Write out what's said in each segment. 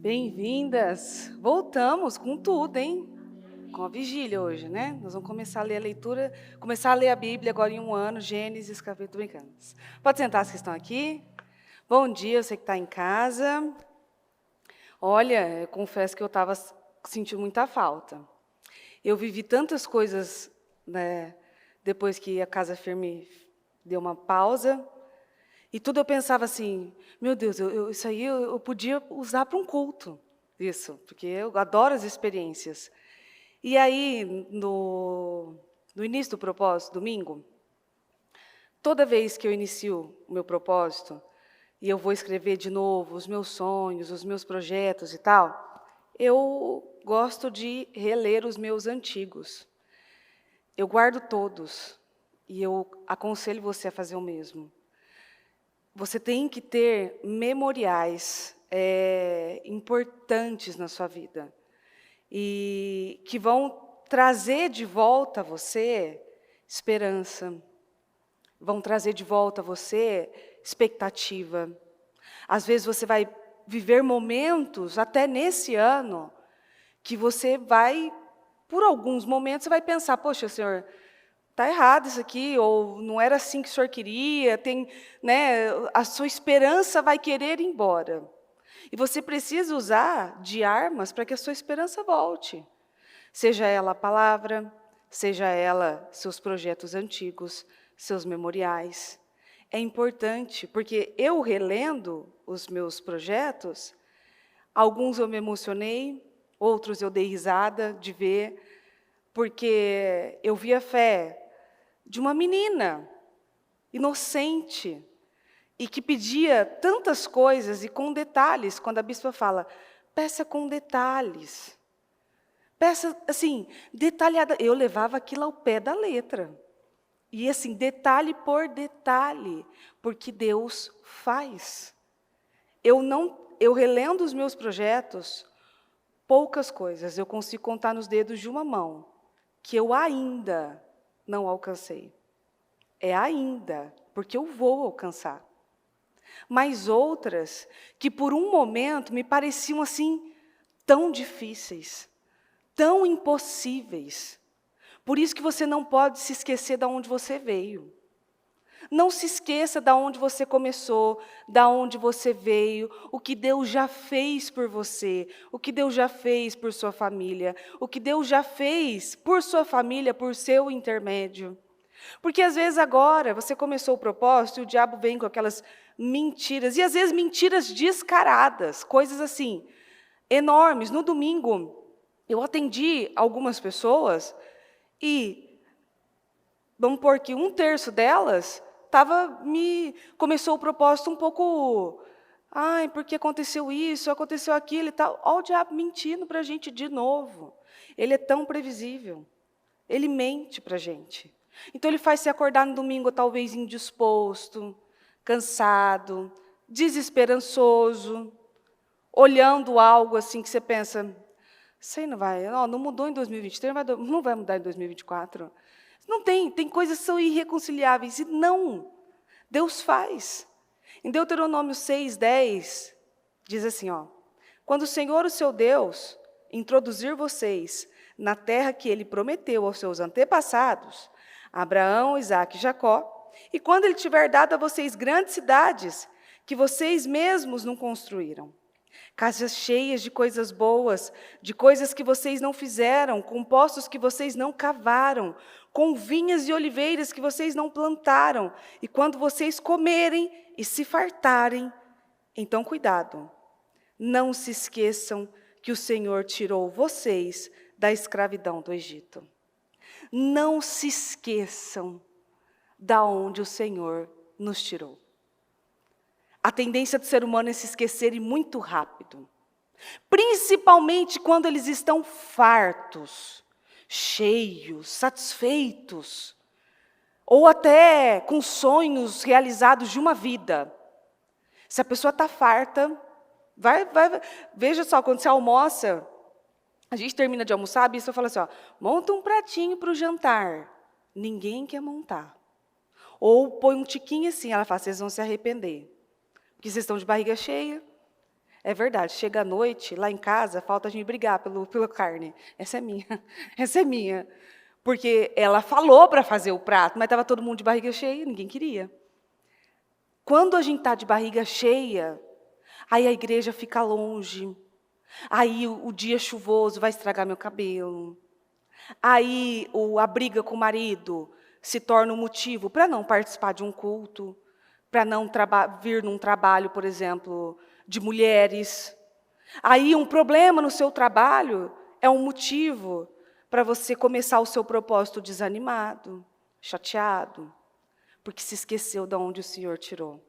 Bem-vindas! Voltamos com tudo, hein? Com a vigília hoje, né? Nós vamos começar a ler a leitura, começar a ler a Bíblia agora em um ano, Gênesis, capítulo brincando. Pode sentar as que estão aqui. Bom dia, você que está em casa. Olha, eu confesso que eu estava sentindo muita falta. Eu vivi tantas coisas, né, depois que a Casa Firme deu uma pausa. E tudo eu pensava assim, meu Deus, isso aí eu podia usar para um culto, isso, porque eu adoro as experiências. E aí, no início do propósito, domingo, toda vez que eu inicio o meu propósito, e eu vou escrever de novo os meus sonhos, os meus projetos e tal, eu gosto de reler os meus antigos. Eu guardo todos, e eu aconselho você a fazer o mesmo. Você tem que ter memoriais importantes na sua vida e que vão trazer de volta a você esperança, vão trazer de volta a você expectativa. Às vezes você vai viver momentos, até nesse ano, que você vai, por alguns momentos, você vai pensar, poxa, Senhor, está errado isso aqui, ou não era assim que o senhor queria, né, a sua esperança vai querer ir embora. E você precisa usar de armas para que a sua esperança volte. Seja ela a palavra, seja ela seus projetos antigos, seus memoriais. É importante, porque eu relendo os meus projetos, alguns eu me emocionei, outros eu dei risada de ver, porque eu vi a fé de uma menina inocente e que pedia tantas coisas e com detalhes, quando a bispa fala, peça com detalhes. Peça, assim, detalhada. Eu levava aquilo ao pé da letra. E, assim, detalhe por detalhe, porque Deus faz. Eu relendo os meus projetos, poucas coisas eu consigo contar nos dedos de uma mão, que eu ainda não alcancei. É ainda, porque eu vou alcançar. Mas outras que por um momento me pareciam assim tão difíceis, tão impossíveis. Por isso que você não pode se esquecer de onde você veio. Não se esqueça de onde você começou, de onde você veio, o que Deus já fez por você, o que Deus já fez por sua família, o que Deus já fez por sua família, por seu intermédio. Porque às vezes agora você começou o propósito e o diabo vem com aquelas mentiras, e às vezes mentiras descaradas, coisas assim, enormes. No domingo, eu atendi algumas pessoas e, vamos pôr que 1/3 delas começou o propósito um pouco, ai, porque aconteceu isso, aconteceu aquilo e tal. Olha o diabo mentindo para a gente de novo. Ele é tão previsível, ele mente para a gente. Então, ele faz você acordar no domingo, talvez indisposto, cansado, desesperançoso, olhando algo assim que você pensa, sei não vai, não mudou em 2023, não vai mudar em 2024. Não tem coisas que são irreconciliáveis, e não, Deus faz. Em Deuteronômio 6:10, diz assim, quando o Senhor, o seu Deus, introduzir vocês na terra que Ele prometeu aos seus antepassados, Abraão, Isaque e Jacó, e quando Ele tiver dado a vocês grandes cidades, que vocês mesmos não construíram, casas cheias de coisas boas, de coisas que vocês não fizeram, com poços que vocês não cavaram, com vinhas e oliveiras que vocês não plantaram, e quando vocês comerem e se fartarem, então cuidado, não se esqueçam que o Senhor tirou vocês da escravidão do Egito. Não se esqueçam da onde o Senhor nos tirou. A tendência do ser humano é se esquecer e muito rápido. Principalmente quando eles estão fartos, cheios, satisfeitos, ou até com sonhos realizados de uma vida. Se a pessoa está farta, veja só, quando você almoça, a gente termina de almoçar, a bispa fala assim, monta um pratinho para o jantar. Ninguém quer montar. Ou põe um tiquinho assim, ela fala, vocês vão se arrepender. Porque vocês estão de barriga cheia, É verdade, chega à noite, lá em casa, falta a gente brigar pela carne. Essa é minha, essa é minha. Porque ela falou para fazer o prato, mas estava todo mundo de barriga cheia, ninguém queria. Quando a gente está de barriga cheia, aí a igreja fica longe, aí o dia chuvoso vai estragar meu cabelo, aí a briga com o marido se torna um motivo para não participar de um culto, para não vir num trabalho, por exemplo, de mulheres. Aí um problema no seu trabalho é um motivo para você começar o seu propósito desanimado, chateado, porque se esqueceu de onde o Senhor tirou.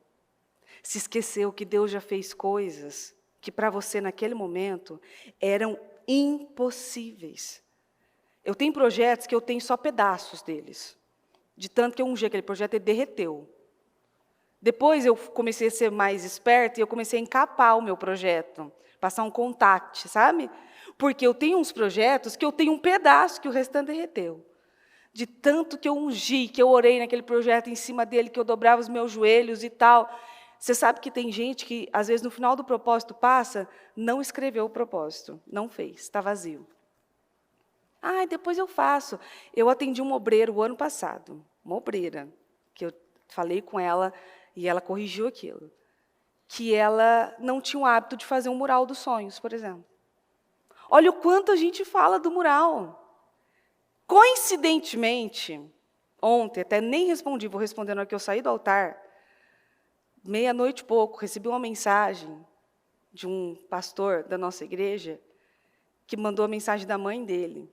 Se esqueceu que Deus já fez coisas que para você naquele momento eram impossíveis. Eu tenho projetos que eu tenho só pedaços deles. De tanto que eu ungi aquele projeto, ele derreteu. Depois eu comecei a ser mais esperta e eu comecei a encapar o meu projeto, passar um contact, sabe? Porque eu tenho uns projetos que eu tenho um pedaço que o restante derreteu. De tanto que eu ungi, que eu orei naquele projeto em cima dele, que eu dobrava os meus joelhos e tal. Você sabe que tem gente que, às vezes, no final do propósito passa, não escreveu o propósito, não fez, está vazio. Depois eu faço. Eu atendi um obreiro o ano passado, uma obreira, que eu falei com ela e ela corrigiu aquilo, que ela não tinha o hábito de fazer um mural dos sonhos, por exemplo. Olha o quanto a gente fala do mural. Coincidentemente, ontem, até nem respondi, vou responder na hora que eu saí do altar, meia-noite e pouco, recebi uma mensagem de um pastor da nossa igreja que mandou a mensagem da mãe dele,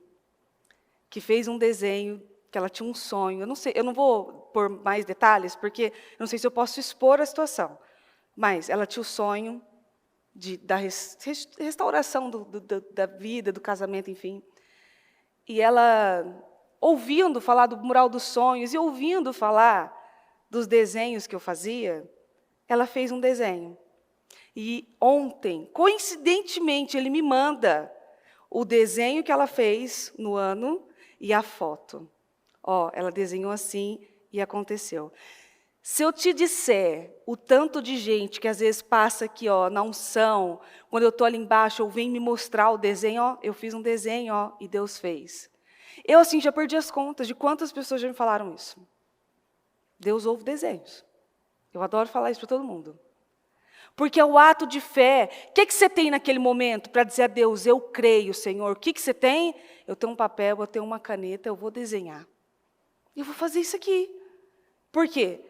que fez um desenho, que ela tinha um sonho. Eu não sei, eu não vou pôr mais detalhes, porque eu não sei se eu posso expor a situação, mas ela tinha o sonho da restauração da vida, do casamento, enfim. E ela, ouvindo falar do mural dos sonhos e ouvindo falar dos desenhos que eu fazia, ela fez um desenho. E ontem, coincidentemente, ele me manda o desenho que ela fez no ano e a foto. Ela desenhou assim e aconteceu. Se eu te disser o tanto de gente que às vezes passa aqui, na unção, quando eu estou ali embaixo, ou vem me mostrar o desenho, eu fiz um desenho, e Deus fez. Eu, assim, já perdi as contas de quantas pessoas já me falaram isso. Deus ouve desenhos. Eu adoro falar isso para todo mundo. Porque é o ato de fé. O que você tem naquele momento para dizer a Deus, eu creio, Senhor? O que você tem? Eu tenho um papel, eu tenho uma caneta, eu vou desenhar. Eu vou fazer isso aqui. Por quê?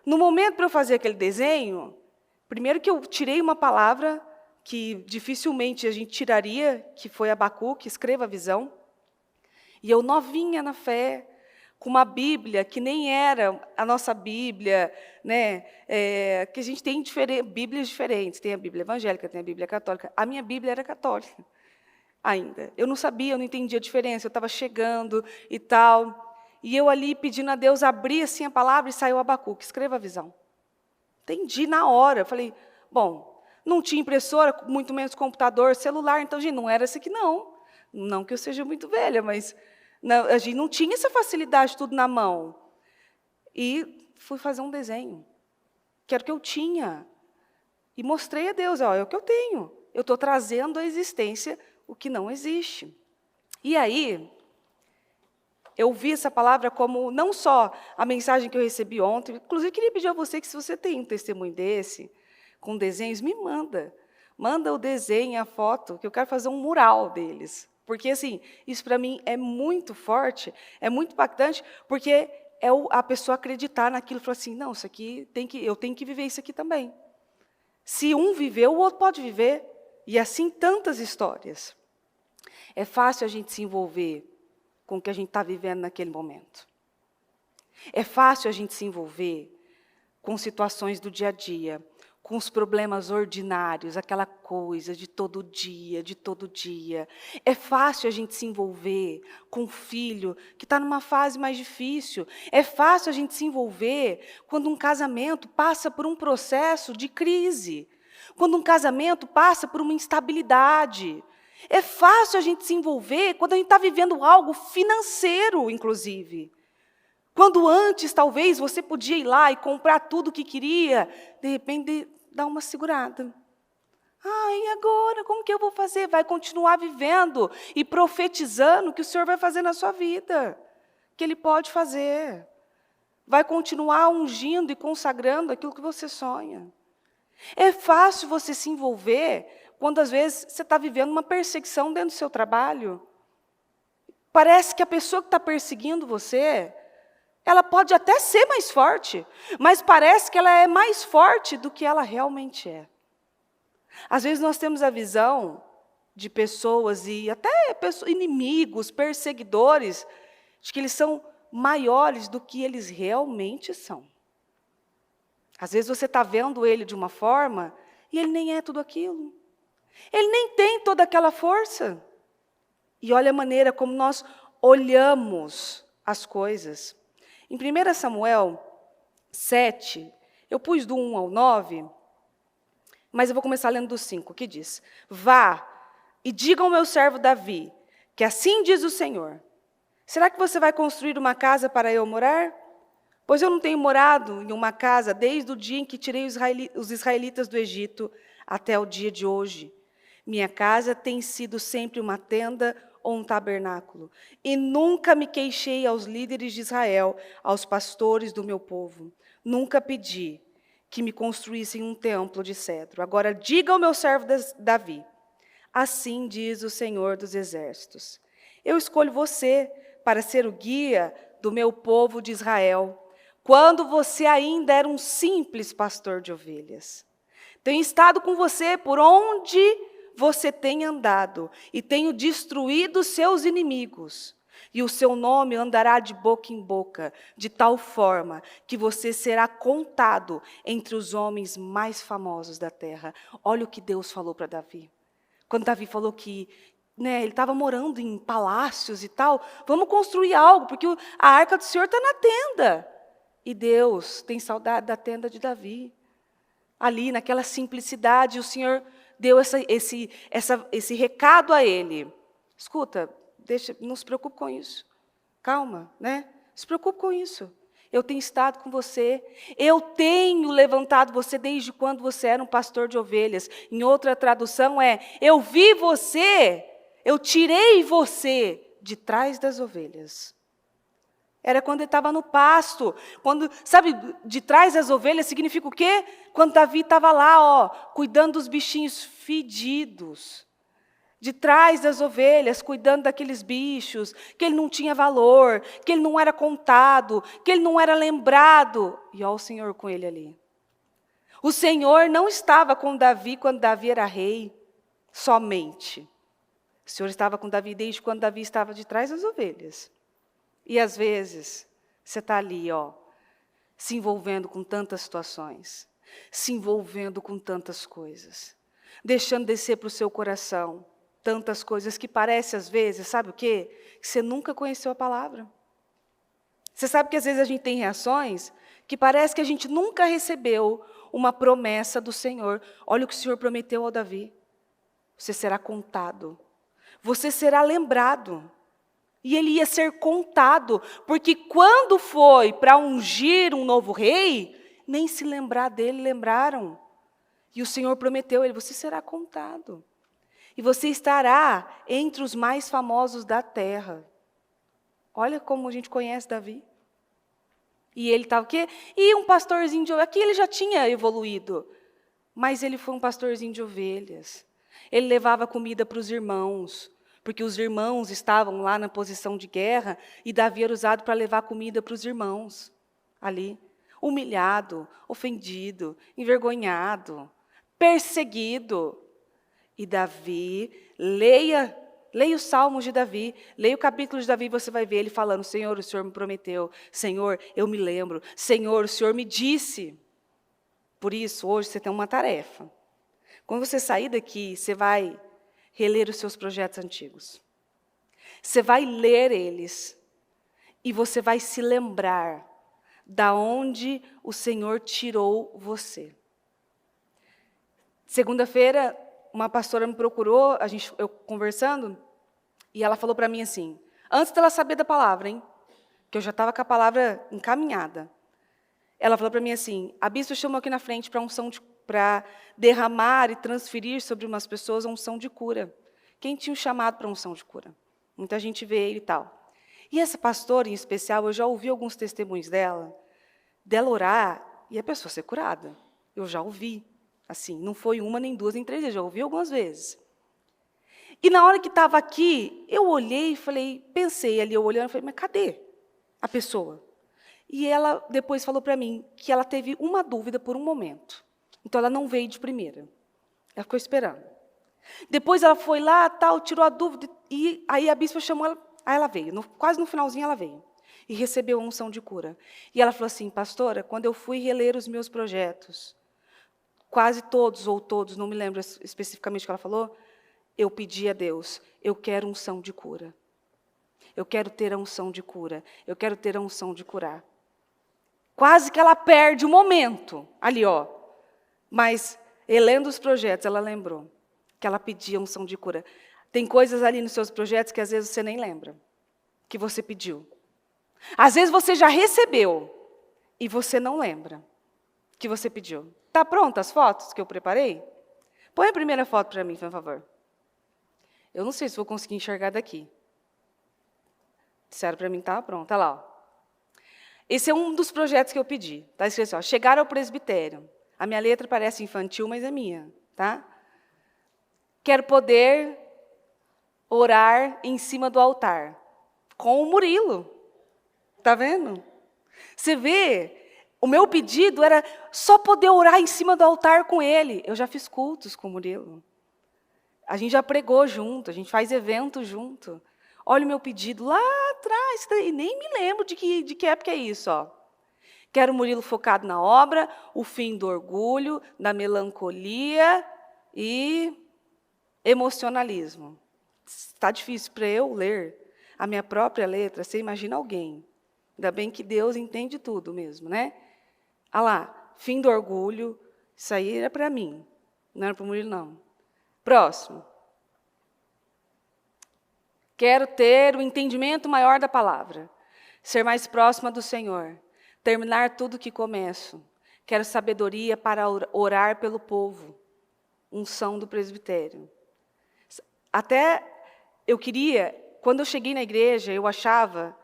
No momento para eu fazer aquele desenho, primeiro que eu tirei uma palavra que dificilmente a gente tiraria, que foi Abacuque, escreva a visão. E eu novinha na fé, com uma Bíblia que nem era a nossa Bíblia, né? Que a gente tem Bíblias diferentes. Tem a Bíblia evangélica, tem a Bíblia católica. A minha Bíblia era católica ainda. Eu não sabia, eu não entendia a diferença. Eu estava chegando e tal. E eu ali pedindo a Deus, abri assim a palavra e saiu Abacuque, escreva a visão. Entendi na hora. Falei, bom, não tinha impressora, muito menos computador, celular, então, gente, não era isso aqui, não. Não que eu seja muito velha, mas não, a gente não tinha essa facilidade tudo na mão. E fui fazer um desenho, que era o que eu tinha. E mostrei a Deus, é o que eu tenho. Eu estou trazendo à existência o que não existe. E aí, eu vi essa palavra como não só a mensagem que eu recebi ontem, inclusive queria pedir a você que se você tem um testemunho desse, com desenhos, me manda. Manda o desenho, a foto, que eu quero fazer um mural deles. Porque, assim, isso para mim é muito forte, é muito impactante, porque é a pessoa acreditar naquilo e falar assim, não, isso aqui eu tenho que viver isso aqui também. Se um viveu, o outro pode viver. E assim tantas histórias. É fácil a gente se envolver com o que a gente está vivendo naquele momento. É fácil a gente se envolver com situações do dia a dia, com os problemas ordinários, aquela coisa de todo dia, de todo dia. É fácil a gente se envolver com um filho que está numa fase mais difícil. É fácil a gente se envolver quando um casamento passa por um processo de crise, quando um casamento passa por uma instabilidade. É fácil a gente se envolver quando a gente está vivendo algo financeiro, inclusive. Quando antes, talvez, você podia ir lá e comprar tudo o que queria, de repente, dá uma segurada. E agora? Como que eu vou fazer? Vai continuar vivendo e profetizando que o Senhor vai fazer na sua vida, que Ele pode fazer. Vai continuar ungindo e consagrando aquilo que você sonha. É fácil você se envolver quando, às vezes, você está vivendo uma perseguição dentro do seu trabalho. Parece que a pessoa que está perseguindo você, ela pode até ser mais forte, mas parece que ela é mais forte do que ela realmente é. Às vezes nós temos a visão de pessoas e até inimigos, perseguidores, de que eles são maiores do que eles realmente são. Às vezes você está vendo ele de uma forma e ele nem é tudo aquilo. Ele nem tem toda aquela força. E olha a maneira como nós olhamos as coisas. Em 1 Samuel 7, eu pus do 1 ao 9, mas eu vou começar lendo do 5, que diz: Vá e diga ao meu servo Davi, que assim diz o Senhor: será que você vai construir uma casa para eu morar? Pois eu não tenho morado em uma casa desde o dia em que tirei os israelitas do Egito até o dia de hoje. Minha casa tem sido sempre uma tenda ou um tabernáculo, e nunca me queixei aos líderes de Israel, aos pastores do meu povo. Nunca pedi que me construíssem um templo de cedro. Agora diga ao meu servo Davi: assim diz o Senhor dos Exércitos: eu escolho você para ser o guia do meu povo de Israel, quando você ainda era um simples pastor de ovelhas. Tenho estado com você por onde você tem andado, e tenho destruído seus inimigos, e o seu nome andará de boca em boca, de tal forma que você será contado entre os homens mais famosos da terra. Olha o que Deus falou para Davi. Quando Davi falou que ele estava morando em palácios e tal, vamos construir algo, porque a arca do Senhor está na tenda. E Deus tem saudade da tenda de Davi. Ali, naquela simplicidade, o Senhor deu esse recado a ele. Escuta, não se preocupe com isso. Calma, né? Não se preocupe com isso. Eu tenho estado com você. Eu tenho levantado você desde quando você era um pastor de ovelhas. Em outra tradução eu vi você, eu tirei você de trás das ovelhas. Era quando ele estava no pasto. Sabe, de trás das ovelhas significa o quê? Quando Davi estava lá, cuidando dos bichinhos fedidos. De trás das ovelhas, cuidando daqueles bichos, que ele não tinha valor, que ele não era contado, que ele não era lembrado. E olha o Senhor com ele ali. O Senhor não estava com Davi quando Davi era rei, somente. O Senhor estava com Davi desde quando Davi estava de trás das ovelhas. E às vezes, você está ali, se envolvendo com tantas situações, se envolvendo com tantas coisas, deixando descer para o seu coração tantas coisas que parece às vezes, sabe o quê? Que você nunca conheceu a palavra. Você sabe que às vezes a gente tem reações que parece que a gente nunca recebeu uma promessa do Senhor. Olha o que o Senhor prometeu ao Davi. Você será contado, você será lembrado. E ele ia ser contado, porque quando foi para ungir um novo rei, nem se lembrar dele lembraram. E o Senhor prometeu a ele: você será contado. E você estará entre os mais famosos da terra. Olha como a gente conhece Davi. E ele estava o quê? E um pastorzinho de ovelhas. Aqui ele já tinha evoluído, mas ele foi um pastorzinho de ovelhas. Ele levava comida para os irmãos, porque os irmãos estavam lá na posição de guerra, e Davi era usado para levar comida para os irmãos, ali, humilhado, ofendido, envergonhado, perseguido. E Davi, leia os salmos de Davi, leia o capítulo de Davi, você vai ver ele falando: Senhor, o Senhor me prometeu, Senhor, eu me lembro, Senhor, o Senhor me disse. Por isso, hoje você tem uma tarefa. Quando você sair daqui, você vai reler os seus projetos antigos. Você vai ler eles e você vai se lembrar da onde o Senhor tirou você. Segunda-feira, uma pastora me procurou, eu conversando, e ela falou para mim assim, antes dela saber da palavra, que eu já estava com a palavra encaminhada. Ela falou para mim assim: a bispa chamou aqui na frente para unção para derramar e transferir sobre umas pessoas a unção de cura. Quem tinha o chamado para unção de cura? Muita gente veio e tal. E essa pastora, em especial, eu já ouvi alguns testemunhos dela orar e a pessoa ser curada. Eu já ouvi. Assim, não foi uma, nem duas, nem três vezes, já ouvi algumas vezes. E na hora que estava aqui, eu olhei e falei, pensei ali, eu olhando, falei, mas cadê a pessoa? E ela depois falou para mim que ela teve uma dúvida por um momento. Então, ela não veio de primeira. Ela ficou esperando. Depois, ela foi lá, tal, tirou a dúvida, e aí a bispa chamou ela, aí ela veio. Quase no finalzinho, ela veio. E recebeu a unção de cura. E ela falou assim, pastora, quando eu fui reler os meus projetos, quase todos, ou todos, não me lembro especificamente o que ela falou, eu pedi a Deus, eu quero unção de cura. Eu quero ter a unção de cura. Eu quero ter a unção de curar. Quase que ela perde o momento, ali, ó. Mas, lendo os projetos, ela lembrou que ela pedia unção de cura. Tem coisas ali nos seus projetos que às vezes você nem lembra, que você pediu. Às vezes você já recebeu e você não lembra que você pediu. Está pronta as fotos que eu preparei? Põe a primeira foto para mim, por favor. Eu não sei se vou conseguir enxergar daqui. Disseram para mim que estava pronta. Olha lá. Ó. Esse é um dos projetos que eu pedi. Está escrito assim, ó, chegar ao presbitério. A minha letra parece infantil, mas é minha. Tá? Quero poder orar em cima do altar. Com o Murilo. Está vendo? Você vê, o meu pedido era só poder orar em cima do altar com ele. Eu já fiz cultos com o Murilo. A gente já pregou junto, a gente faz evento junto. Olha o meu pedido lá atrás, e nem me lembro de que época é isso. Ó. Quero o Murilo focado na obra, o fim do orgulho, da melancolia e emocionalismo. Está difícil para eu ler a minha própria letra, você imagina alguém. Ainda bem que Deus entende tudo mesmo, né? Olha lá, fim do orgulho, isso aí era para mim, não era para o Murilo, não. Próximo. Quero ter o entendimento maior da palavra, ser mais próxima do Senhor, terminar tudo que começo. Quero sabedoria para orar pelo povo, unção do presbitério. Até eu queria, quando eu cheguei na igreja, eu achava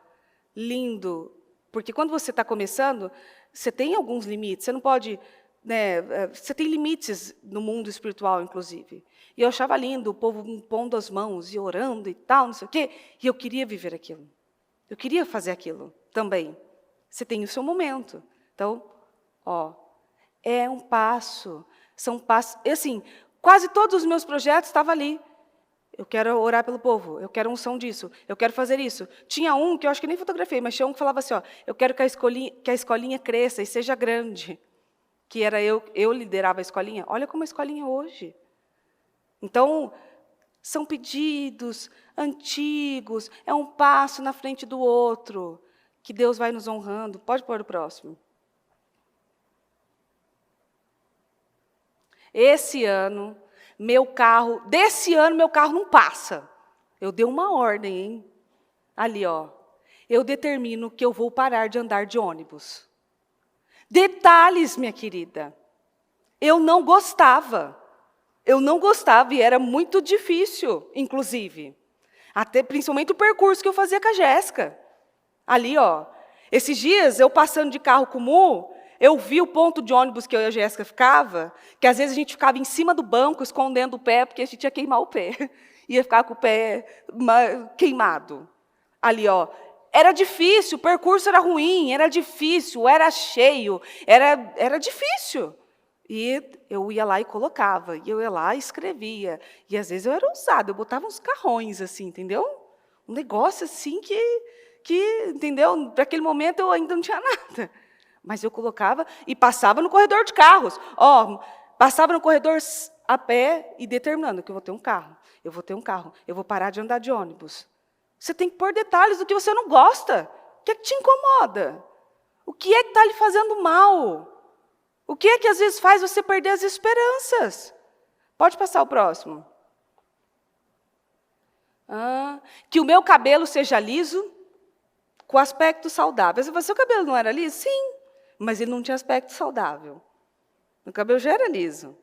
lindo, porque quando você está começando, você tem alguns limites, você não pode, né, você tem limites no mundo espiritual, inclusive. E eu achava lindo o povo pondo as mãos e orando e tal, não sei o quê, e eu queria viver aquilo. Eu queria fazer aquilo também. Você tem o seu momento. Então, ó, é um passo, são passos. E assim, quase todos os meus projetos estavam ali. Eu quero orar pelo povo, eu quero unção disso, eu quero fazer isso. Tinha um que eu acho que nem fotografei, mas tinha um que falava assim, ó, eu quero que a escolinha cresça e seja grande. Que era eu liderava a escolinha. Olha como a escolinha é hoje. Então, são pedidos antigos, é um passo na frente do outro, que Deus vai nos honrando. Pode pôr o próximo. Desse ano, meu carro não passa. Eu dei uma ordem, hein? Ali, ó. Eu determino que eu vou parar de andar de ônibus. Detalhes, minha querida. Eu não gostava e era muito difícil, inclusive. Até principalmente o percurso que eu fazia com a Jéssica. Ali, ó. Esses dias, eu passando de carro com o Mu, eu vi o ponto de ônibus que eu e a Jéssica ficava, que às vezes a gente ficava em cima do banco, escondendo o pé, porque a gente ia queimar o pé. Ia ficar com o pé queimado. Ali, ó. Era difícil, o percurso era ruim, era difícil, era cheio, era difícil. E eu ia lá e colocava, e eu ia lá e escrevia. E às vezes eu era ousada, eu botava uns carrões, assim, entendeu? Um negócio assim que entendeu? Para aquele momento eu ainda não tinha nada. Mas eu colocava e passava no corredor de carros. Ó, passava no corredor a pé e determinando que eu vou ter um carro, eu vou parar de andar de ônibus. Você tem que pôr detalhes do que você não gosta. O que é que te incomoda? O que é que está lhe fazendo mal? O que é que às vezes faz você perder as esperanças? Pode passar o próximo. Que o meu cabelo seja liso, com aspecto saudável. Você, seu cabelo não era liso? Sim, mas ele não tinha aspecto saudável. Meu cabelo já era liso,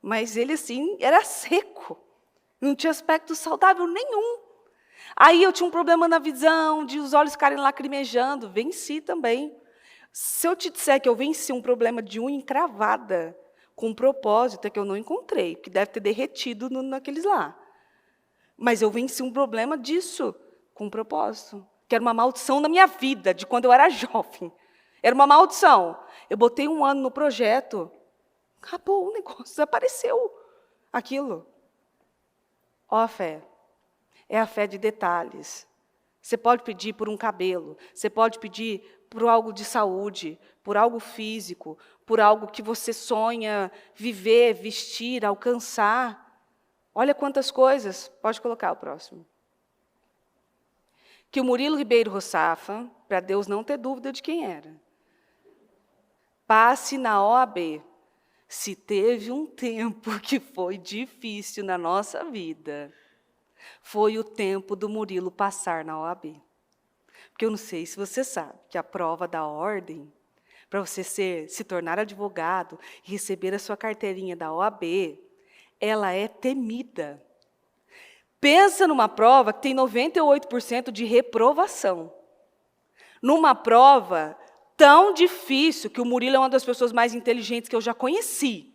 mas ele, assim, era seco. Não tinha aspecto saudável nenhum. Aí eu tinha um problema na visão, de os olhos ficarem lacrimejando. Venci também. Se eu te disser que eu venci um problema de unha encravada, com um propósito, é que eu não encontrei, que deve ter derretido naqueles lá. Mas eu venci um problema disso, com um propósito, que era uma maldição na minha vida, de quando eu era jovem. Era uma maldição. Eu botei 1 ano no projeto, acabou o negócio, desapareceu aquilo. Ó a fé. É a fé de detalhes. Você pode pedir por um cabelo, você pode pedir por algo de saúde, por algo físico, por algo que você sonha viver, vestir, alcançar. Olha quantas coisas. Pode colocar o próximo. Que o Murilo Ribeiro Rossafa, para Deus não ter dúvida de quem era, passe na OAB. Se teve um tempo que foi difícil na nossa vida, foi o tempo do Murilo passar na OAB. Porque eu não sei se você sabe que a prova da ordem, para você se tornar advogado e receber a sua carteirinha da OAB, ela é temida. Pensa numa prova que tem 98% de reprovação. Numa prova tão difícil, que o Murilo é uma das pessoas mais inteligentes que eu já conheci.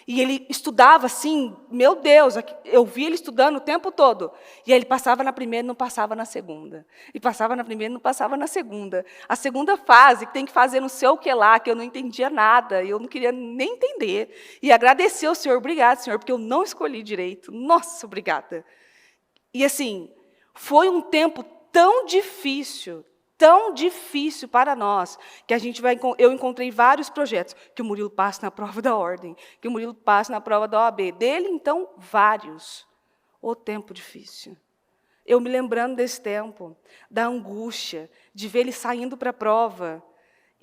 E ele estudava assim, meu Deus, eu vi ele estudando o tempo todo. E aí ele passava na primeira e não passava na segunda. E passava na primeira e não passava na segunda. A segunda fase, que tem que fazer não sei o que lá, que eu não entendia nada, eu não queria nem entender. E agradecer ao Senhor, obrigado, Senhor, porque eu não escolhi direito. Nossa, obrigada. E assim, foi um tempo tão difícil para nós, que eu encontrei vários projetos, que o Murilo passe na prova da ordem, que o Murilo passe na prova da OAB. Dele, então, vários. O tempo difícil. Eu me lembrando desse tempo, da angústia, de ver ele saindo para a prova,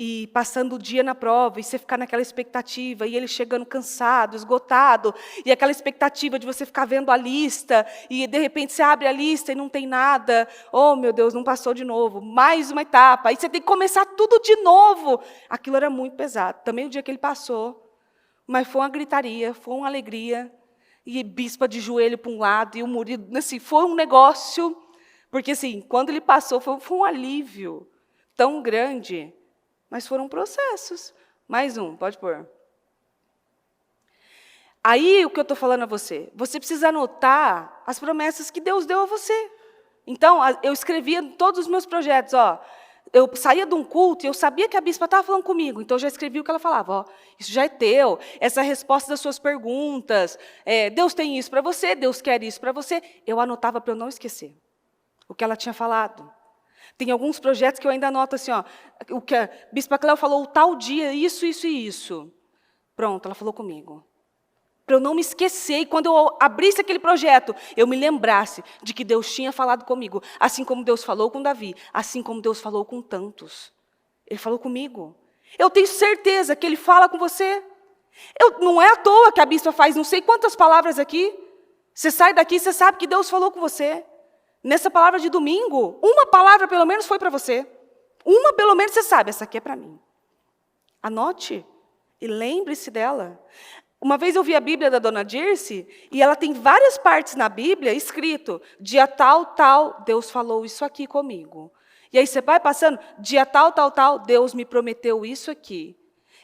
e passando o dia na prova, e você ficar naquela expectativa, e ele chegando cansado, esgotado, e aquela expectativa de você ficar vendo a lista, e de repente você abre a lista e não tem nada. Oh, meu Deus, não passou de novo. Mais uma etapa. Aí você tem que começar tudo de novo. Aquilo era muito pesado. Também o dia que ele passou. Mas foi uma gritaria, foi uma alegria. E bispa de joelho para um lado, e o Murilo, assim, foi um negócio. Porque, assim, quando ele passou, foi um alívio tão grande. Mas foram processos. Mais um, pode pôr. Aí, o que eu estou falando a você? Você precisa anotar as promessas que Deus deu a você. Então, eu escrevia todos os meus projetos. Eu saía de um culto e eu sabia que a bispa estava falando comigo. Então, eu já escrevi o que ela falava. Isso já é teu. Essa é a resposta das suas perguntas. Deus tem isso para você, Deus quer isso para você. Eu anotava para eu não esquecer o que ela tinha falado. Tem alguns projetos que eu ainda anoto assim, o que a bispa Cléo falou, o tal dia, isso, isso e isso. Pronto, ela falou comigo. Para eu não me esquecer, e quando eu abrisse aquele projeto, eu me lembrasse de que Deus tinha falado comigo, assim como Deus falou com Davi, assim como Deus falou com tantos. Ele falou comigo. Eu tenho certeza que Ele fala com você. Não é à toa que a bispa faz não sei quantas palavras aqui. Você sai daqui, você sabe que Deus falou com você. Nessa palavra de domingo, uma palavra pelo menos foi para você. Uma pelo menos você sabe, essa aqui é para mim. Anote e lembre-se dela. Uma vez eu vi a Bíblia da Dona Dirce, e ela tem várias partes na Bíblia escrito, dia tal, tal, Deus falou isso aqui comigo. E aí você vai passando, dia tal, tal, tal, Deus me prometeu isso aqui.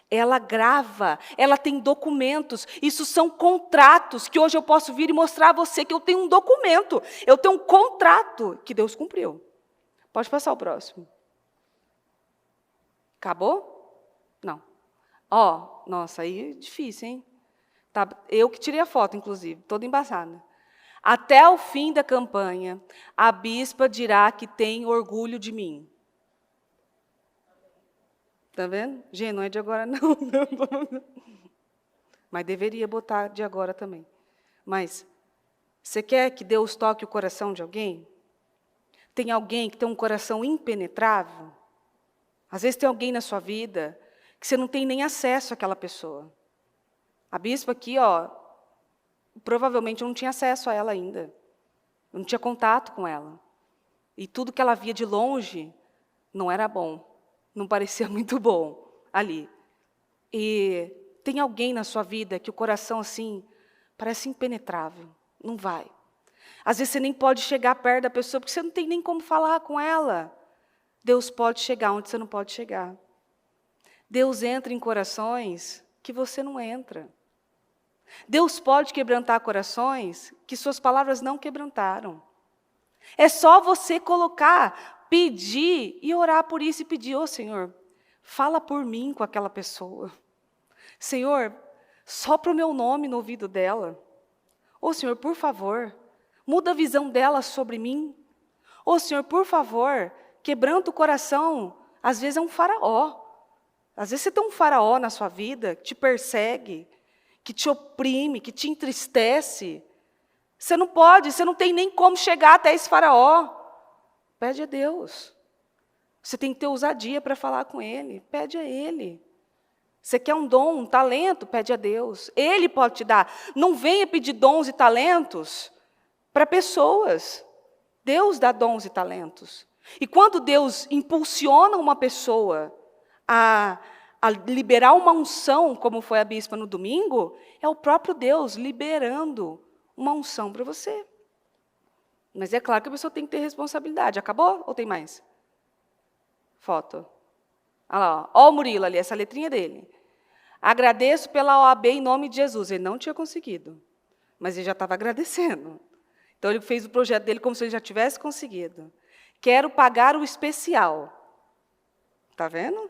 Ela grava, ela tem documentos, isso são contratos, que hoje eu posso vir e mostrar a você que eu tenho um documento, eu tenho um contrato que Deus cumpriu. Pode passar o próximo. Acabou? Não. Nossa, aí é difícil, hein? Tá, eu que tirei a foto, inclusive, toda embaçada. Até o fim da campanha, a bispa dirá que tem orgulho de mim. Está vendo? Gente, não é de agora, não. Mas deveria botar de agora também. Mas, você quer que Deus toque o coração de alguém? Tem alguém que tem um coração impenetrável? Às vezes tem alguém na sua vida que você não tem nem acesso àquela pessoa. A bispa aqui, provavelmente eu não tinha acesso a ela ainda. Eu não tinha contato com ela. E tudo que ela via de longe não era bom. Não parecia muito bom ali. E Tem alguém na sua vida que o coração assim parece impenetrável, não vai. Às vezes você nem pode chegar perto da pessoa porque você não tem nem como falar com ela. Deus pode chegar onde você não pode chegar. Deus entra em corações que você não entra. Deus pode quebrantar corações que suas palavras não quebrantaram. É só você colocar, pedir e orar por isso e pedir, ô Senhor, fala por mim com aquela pessoa. Senhor, sopra o meu nome no ouvido dela. Ô Senhor, por favor, muda a visão dela sobre mim. Ô Senhor, por favor, quebranta o coração. Às vezes é um faraó. Às vezes você tem um faraó na sua vida que te persegue, que te oprime, que te entristece. Você não tem nem como chegar até esse faraó. Pede a Deus. Você tem que ter ousadia para falar com Ele. Pede a Ele. Você quer um dom, um talento? Pede a Deus. Ele pode te dar. Não venha pedir dons e talentos para pessoas. Deus dá dons e talentos. E quando Deus impulsiona uma pessoa a liberar uma unção, como foi a bispa no domingo, é o próprio Deus liberando uma unção para você. Mas é claro que a pessoa tem que ter responsabilidade. Acabou ou tem mais? Foto. Olha lá, ó o Murilo ali, essa letrinha dele. Agradeço pela OAB em nome de Jesus. Ele não tinha conseguido, mas ele já estava agradecendo. Então, ele fez o projeto dele como se ele já tivesse conseguido. Quero pagar o especial. Está vendo?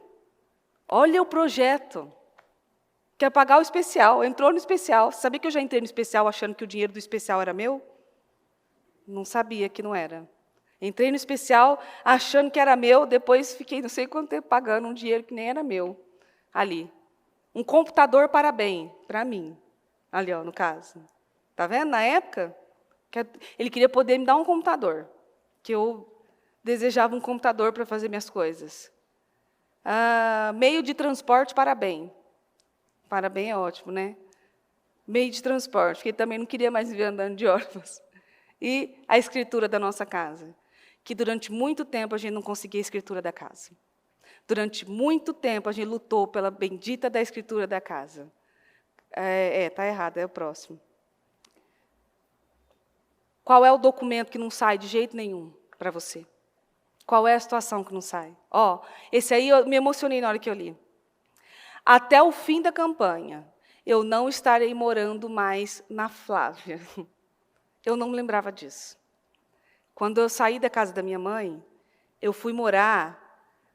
Olha o projeto. Quero pagar o especial. Entrou no especial. Sabia que eu já entrei no especial achando que o dinheiro do especial era meu? Não sabia que não era. Entrei no especial achando que era meu, depois fiquei não sei quanto tempo pagando um dinheiro que nem era meu. Ali. Um computador para bem, para mim. Ali, ó, no caso. Está vendo? Na época, ele queria poder me dar um computador. Que eu desejava um computador para fazer minhas coisas. Meio de transporte para bem. Para bem é ótimo, né? Meio de transporte, porque ele também não queria mais viver andando de ônibus. E a escritura da nossa casa. Que durante muito tempo a gente não conseguia a escritura da casa. Durante muito tempo a gente lutou pela bendita da escritura da casa. Está errado, é o próximo. Qual é o documento que não sai de jeito nenhum para você? Qual é a situação que não sai? Esse aí eu me emocionei na hora que eu li. Até o fim da campanha, eu não estarei morando mais na Flávia. Eu não me lembrava disso. Quando eu saí da casa da minha mãe, eu fui morar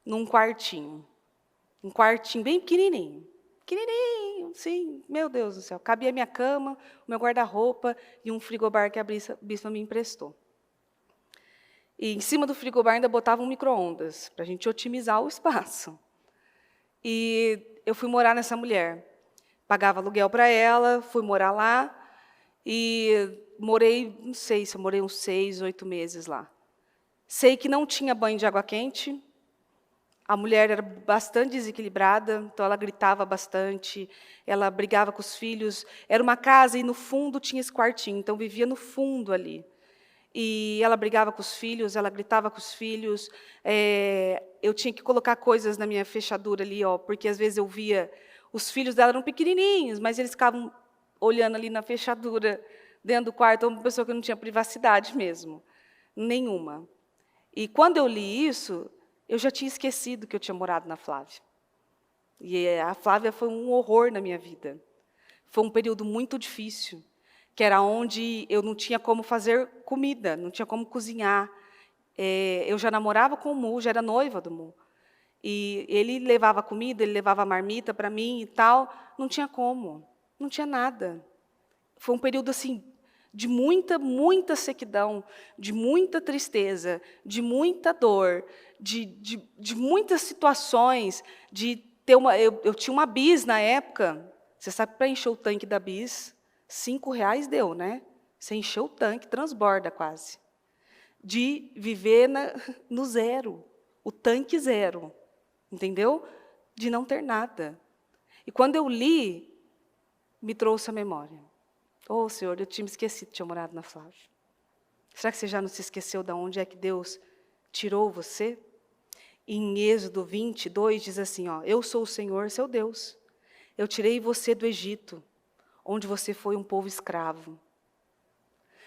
num quartinho. Um quartinho bem pequenininho. Pequenininho, sim, meu Deus do céu. Cabia a minha cama, o meu guarda-roupa e um frigobar que a bispa me emprestou. E em cima do frigobar ainda botava um micro-ondas, para a gente otimizar o espaço. E eu fui morar nessa mulher. Pagava aluguel para ela, fui morar lá e morei, não sei se eu morei uns 6, 8 meses lá. Sei que não tinha banho de água quente. A mulher era bastante desequilibrada, então ela gritava bastante, ela brigava com os filhos. Era uma casa e no fundo tinha esse quartinho, então vivia no fundo ali. E ela brigava com os filhos, ela gritava com os filhos. Eu tinha que colocar coisas na minha fechadura ali, porque às vezes eu via, os filhos dela eram pequenininhos, mas eles ficavam olhando ali na fechadura, dentro do quarto, uma pessoa que não tinha privacidade mesmo, nenhuma. E quando eu li isso, eu já tinha esquecido que eu tinha morado na Flávia. E a Flávia foi um horror na minha vida. Foi um período muito difícil, que era onde eu não tinha como fazer comida, não tinha como cozinhar. Eu já namorava com o Mu, já era noiva do Mu. E ele levava comida, ele levava marmita para mim e tal. Não tinha como, não tinha nada. Foi um período assim de muita, muita sequidão, de muita tristeza, de muita dor, de muitas situações, de ter eu tinha uma bis na época. Você sabe que para encher o tanque da bis, R$5 deu, né? Você encheu o tanque, transborda quase. De viver no zero, o tanque zero, entendeu? De não ter nada. E quando eu li, me trouxe a memória. Senhor, eu tinha me esquecido de ter morado na Flávia. Será que você já não se esqueceu de onde é que Deus tirou você? Em Êxodo 22 diz assim, eu sou o Senhor, seu Deus, Eu tirei você do Egito, onde você foi um povo escravo.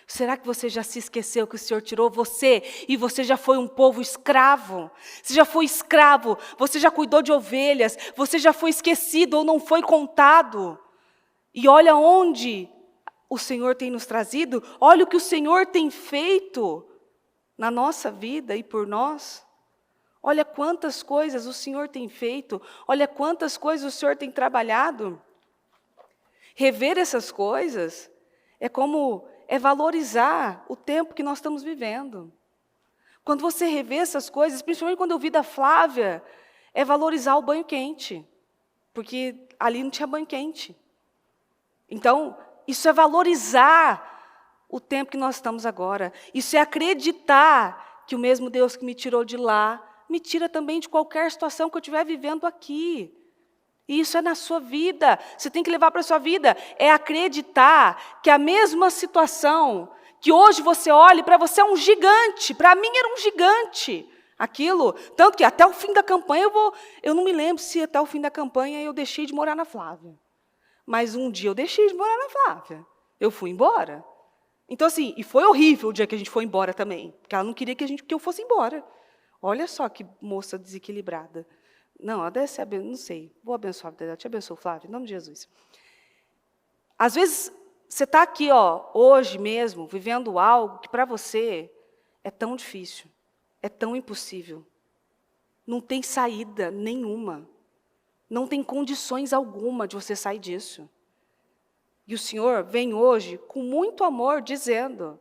Será que você já se esqueceu que o Senhor tirou você e você já foi um povo escravo? Você já foi escravo, você já cuidou de ovelhas, você já foi esquecido ou não foi contado. E olha onde o Senhor tem nos trazido, olha o que o Senhor tem feito na nossa vida e por nós. Olha quantas coisas o Senhor tem feito, olha quantas coisas o Senhor tem trabalhado. Rever essas coisas é valorizar o tempo que nós estamos vivendo. Quando você revê essas coisas, principalmente quando eu vi da Flávia, é valorizar o banho quente, porque ali não tinha banho quente. Então, isso é valorizar o tempo que nós estamos agora. Isso é acreditar que o mesmo Deus que me tirou de lá, me tira também de qualquer situação que eu estiver vivendo aqui. E isso é na sua vida, você tem que levar para a sua vida, é acreditar que a mesma situação, que hoje você olha, para você é um gigante, para mim era um gigante, aquilo, tanto que até o fim da campanha eu não me lembro se até o fim da campanha eu deixei de morar na Flávia, mas um dia eu deixei de morar na Flávia, eu fui embora. Então assim, e foi horrível o dia que a gente foi embora também, porque ela não queria que eu fosse embora. Olha só que moça desequilibrada. Não, ela deve ser, não sei, vou abençoar a vida dela. Te abençoo, Flávia, em nome de Jesus. Às vezes, você está aqui, hoje mesmo, vivendo algo que para você é tão difícil, é tão impossível. Não tem saída nenhuma. Não tem condições alguma de você sair disso. E o Senhor vem hoje, com muito amor, dizendo,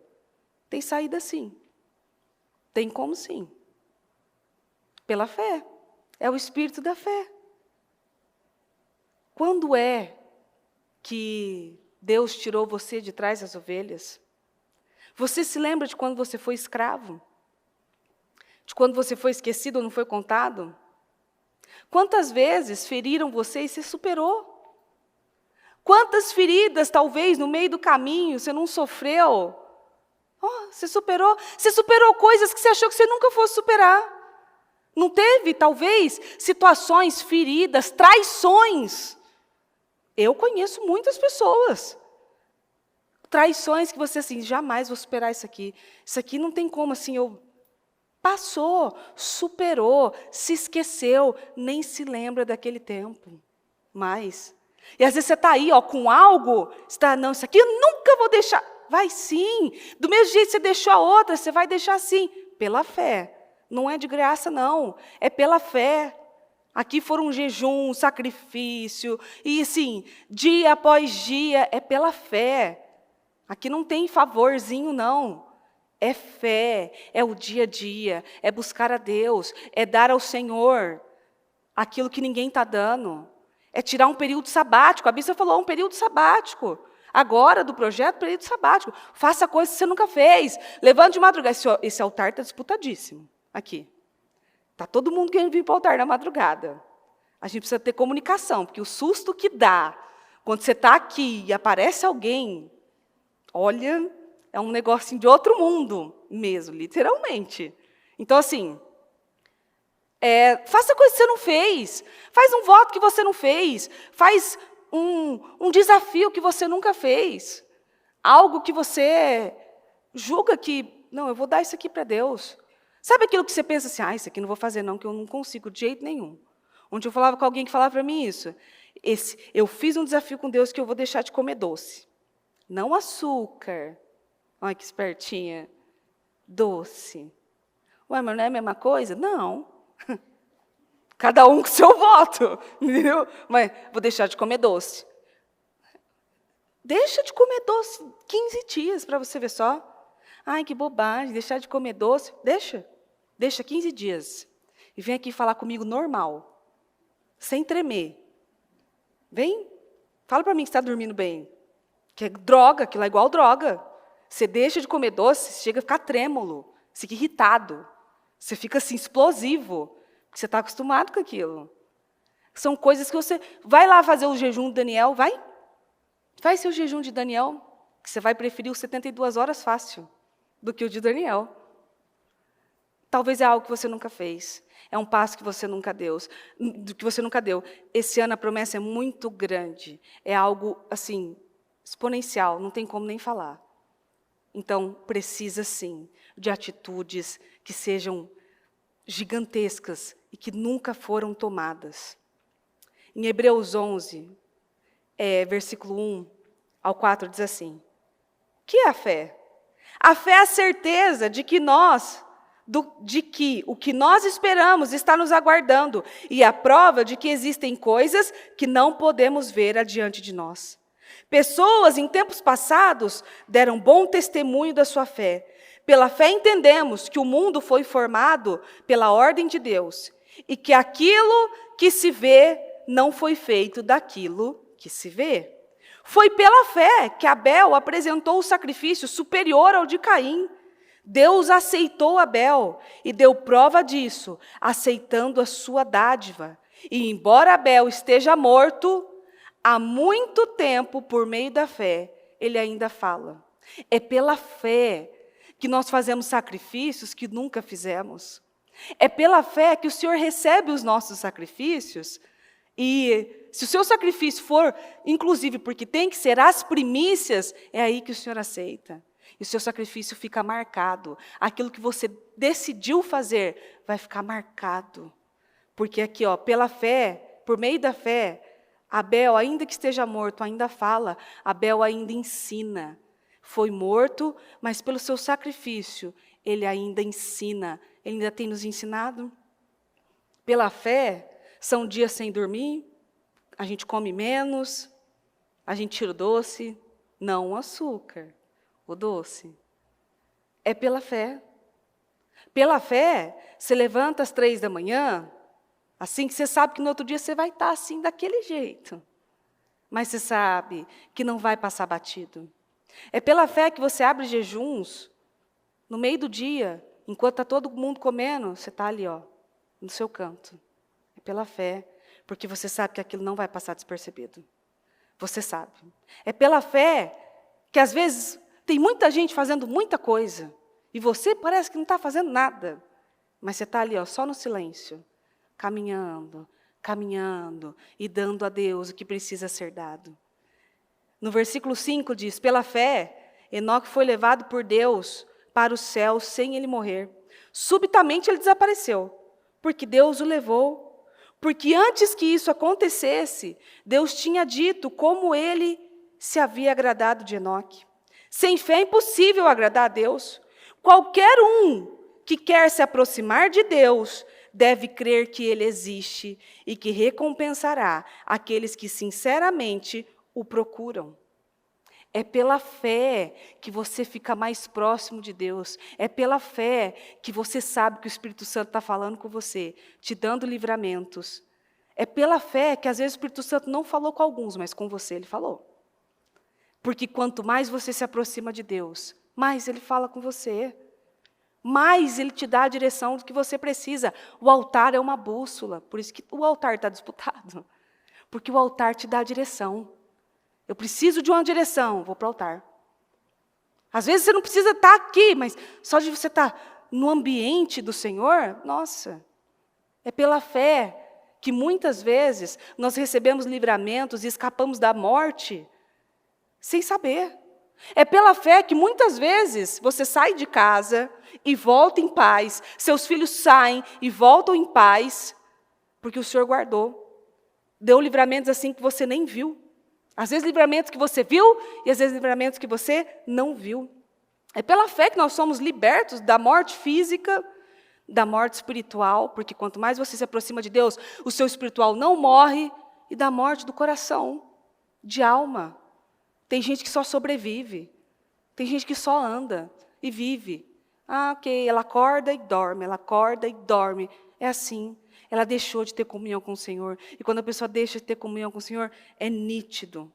tem saída sim. Tem como sim. Pela fé. É o espírito da fé. Quando é que Deus tirou você de trás das ovelhas? Você se lembra de quando você foi escravo? De quando você foi esquecido ou não foi contado? Quantas vezes feriram você e você superou? Quantas feridas, talvez, no meio do caminho, você não sofreu? Você superou? Você superou coisas que você achou que você nunca fosse superar. Não teve, talvez, situações, feridas, traições. Eu conheço muitas pessoas. Traições que você, assim, jamais vou superar isso aqui. Isso aqui não tem como, assim, passou, superou, se esqueceu, nem se lembra daquele tempo. Mais. E às vezes você está aí, com algo, não, isso aqui eu nunca vou deixar. Vai sim. Do mesmo jeito que você deixou a outra, você vai deixar sim, pela fé. Não é de graça, não. É pela fé. Aqui foram um jejum, um sacrifício. E, assim, dia após dia, é pela fé. Aqui não tem favorzinho, não. É fé, é o dia a dia, é buscar a Deus, é dar ao Senhor aquilo que ninguém está dando. É tirar um período sabático. A Bíblia falou, um período sabático. Agora, do projeto, período sabático. Faça coisas que você nunca fez. Levante de madrugada. Esse altar está disputadíssimo. Aqui. Está todo mundo querendo vir para o altar na madrugada. A gente precisa ter comunicação, porque o susto que dá quando você está aqui e aparece alguém, olha, é um negocinho de outro mundo mesmo, literalmente. Então, assim, faça coisa que você não fez. Faz um voto que você não fez. Faz um desafio que você nunca fez. Algo que você julga que, não, eu vou dar isso aqui para Deus. Sabe aquilo que você pensa assim, isso aqui não vou fazer não, que eu não consigo de jeito nenhum. Ontem eu falava com alguém que falava para mim isso. Eu fiz um desafio com Deus que eu vou deixar de comer doce. Não açúcar. Olha que espertinha. Doce. Ué, mas não é a mesma coisa? Não. Cada um com seu voto. Entendeu? Mas vou deixar de comer doce. Deixa de comer doce 15 dias para você ver só. Ai, que bobagem, deixar de comer doce. Deixa 15 dias. E vem aqui falar comigo normal. Sem tremer. Vem. Fala para mim que você está dormindo bem. Que é droga, aquilo é igual droga. Você deixa de comer doce, você chega a ficar trêmulo. Você fica irritado. Você fica assim, explosivo. Porque você está acostumado com aquilo. São coisas que você... Vai lá fazer o jejum de Daniel, vai. Faz seu jejum de Daniel, que você vai preferir os 72 horas fácil do que o de Daniel. Talvez é algo que você nunca fez. É um passo que você nunca deu. Esse ano a promessa é muito grande. É algo, assim, exponencial, não tem como nem falar. Então, precisa sim de atitudes que sejam gigantescas e que nunca foram tomadas. Em Hebreus 11, versículo 1 ao 4, diz assim: o que é a fé? A fé é a certeza de que o que nós esperamos está nos aguardando, e a prova de que existem coisas que não podemos ver adiante de nós. Pessoas em tempos passados deram bom testemunho da sua fé. Pela fé entendemos que o mundo foi formado pela ordem de Deus, e que aquilo que se vê não foi feito daquilo que se vê. Foi pela fé que Abel apresentou o sacrifício superior ao de Caim. Deus aceitou Abel e deu prova disso, aceitando a sua dádiva. E embora Abel esteja morto, há muito tempo, por meio da fé, ele ainda fala. É pela fé que nós fazemos sacrifícios que nunca fizemos. É pela fé que o Senhor recebe os nossos sacrifícios. E se o seu sacrifício for, inclusive, porque tem que ser as primícias, é aí que o Senhor aceita. E o seu sacrifício fica marcado. Aquilo que você decidiu fazer vai ficar marcado. Porque aqui, pela fé, por meio da fé, Abel, ainda que esteja morto, ainda fala. Abel ainda ensina. Foi morto, mas pelo seu sacrifício, ele ainda ensina. Ele ainda tem nos ensinado. Pela fé, são dias sem dormir, a gente come menos, a gente tira o doce, não o açúcar, o doce. É pela fé. Pela fé, você levanta às 3 da manhã, assim que você sabe que no outro dia você vai estar assim, daquele jeito. Mas você sabe que não vai passar batido. É pela fé que você abre jejuns, no meio do dia, enquanto está todo mundo comendo, você está ali, no seu canto. Pela fé, porque você sabe que aquilo não vai passar despercebido. Você sabe. É pela fé que, às vezes, tem muita gente fazendo muita coisa, e você parece que não está fazendo nada, mas você está ali, só no silêncio, caminhando, e dando a Deus o que precisa ser dado. No versículo 5 diz, pela fé, Enoque foi levado por Deus para o céu sem ele morrer. Subitamente ele desapareceu, porque Deus o levou. Porque antes que isso acontecesse, Deus tinha dito como ele se havia agradado de Enoque. Sem fé é impossível agradar a Deus. Qualquer um que quer se aproximar de Deus deve crer que ele existe e que recompensará aqueles que sinceramente o procuram. É pela fé que você fica mais próximo de Deus. É pela fé que você sabe que o Espírito Santo está falando com você, te dando livramentos. É pela fé que, às vezes, o Espírito Santo não falou com alguns, mas com você ele falou. Porque quanto mais você se aproxima de Deus, mais ele fala com você. Mais ele te dá a direção do que você precisa. O altar é uma bússola, por isso que o altar está disputado. Porque o altar te dá a direção. Eu preciso de uma direção, vou para o altar. Às vezes você não precisa estar aqui, mas só de você estar no ambiente do Senhor, nossa, é pela fé que muitas vezes nós recebemos livramentos e escapamos da morte sem saber. É pela fé que muitas vezes você sai de casa e volta em paz, seus filhos saem e voltam em paz, porque o Senhor guardou. Deu livramentos assim que você nem viu. Às vezes livramentos que você viu e às vezes livramentos que você não viu. É pela fé que nós somos libertos da morte física, da morte espiritual, porque quanto mais você se aproxima de Deus, o seu espiritual não morre, e da morte do coração, de alma. Tem gente que só sobrevive, tem gente que só anda e vive. Ok, ela acorda e dorme, ela acorda e dorme. É assim. Ela deixou de ter comunhão com o Senhor. E quando a pessoa deixa de ter comunhão com o Senhor, é nítido.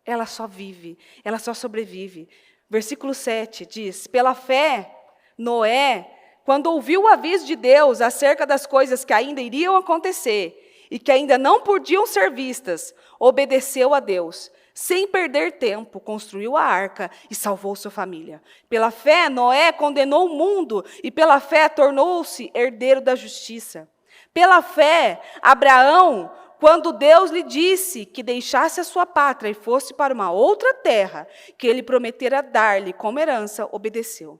Ela só vive, ela só sobrevive. Versículo 7 diz, pela fé, Noé, quando ouviu o aviso de Deus acerca das coisas que ainda iriam acontecer e que ainda não podiam ser vistas, obedeceu a Deus, Sem perder tempo, construiu a arca e salvou sua família. Pela fé, Noé condenou o mundo e pela fé tornou-se herdeiro da justiça. Pela fé, Abraão, quando Deus lhe disse que deixasse a sua pátria e fosse para uma outra terra, que ele prometera dar-lhe como herança, obedeceu.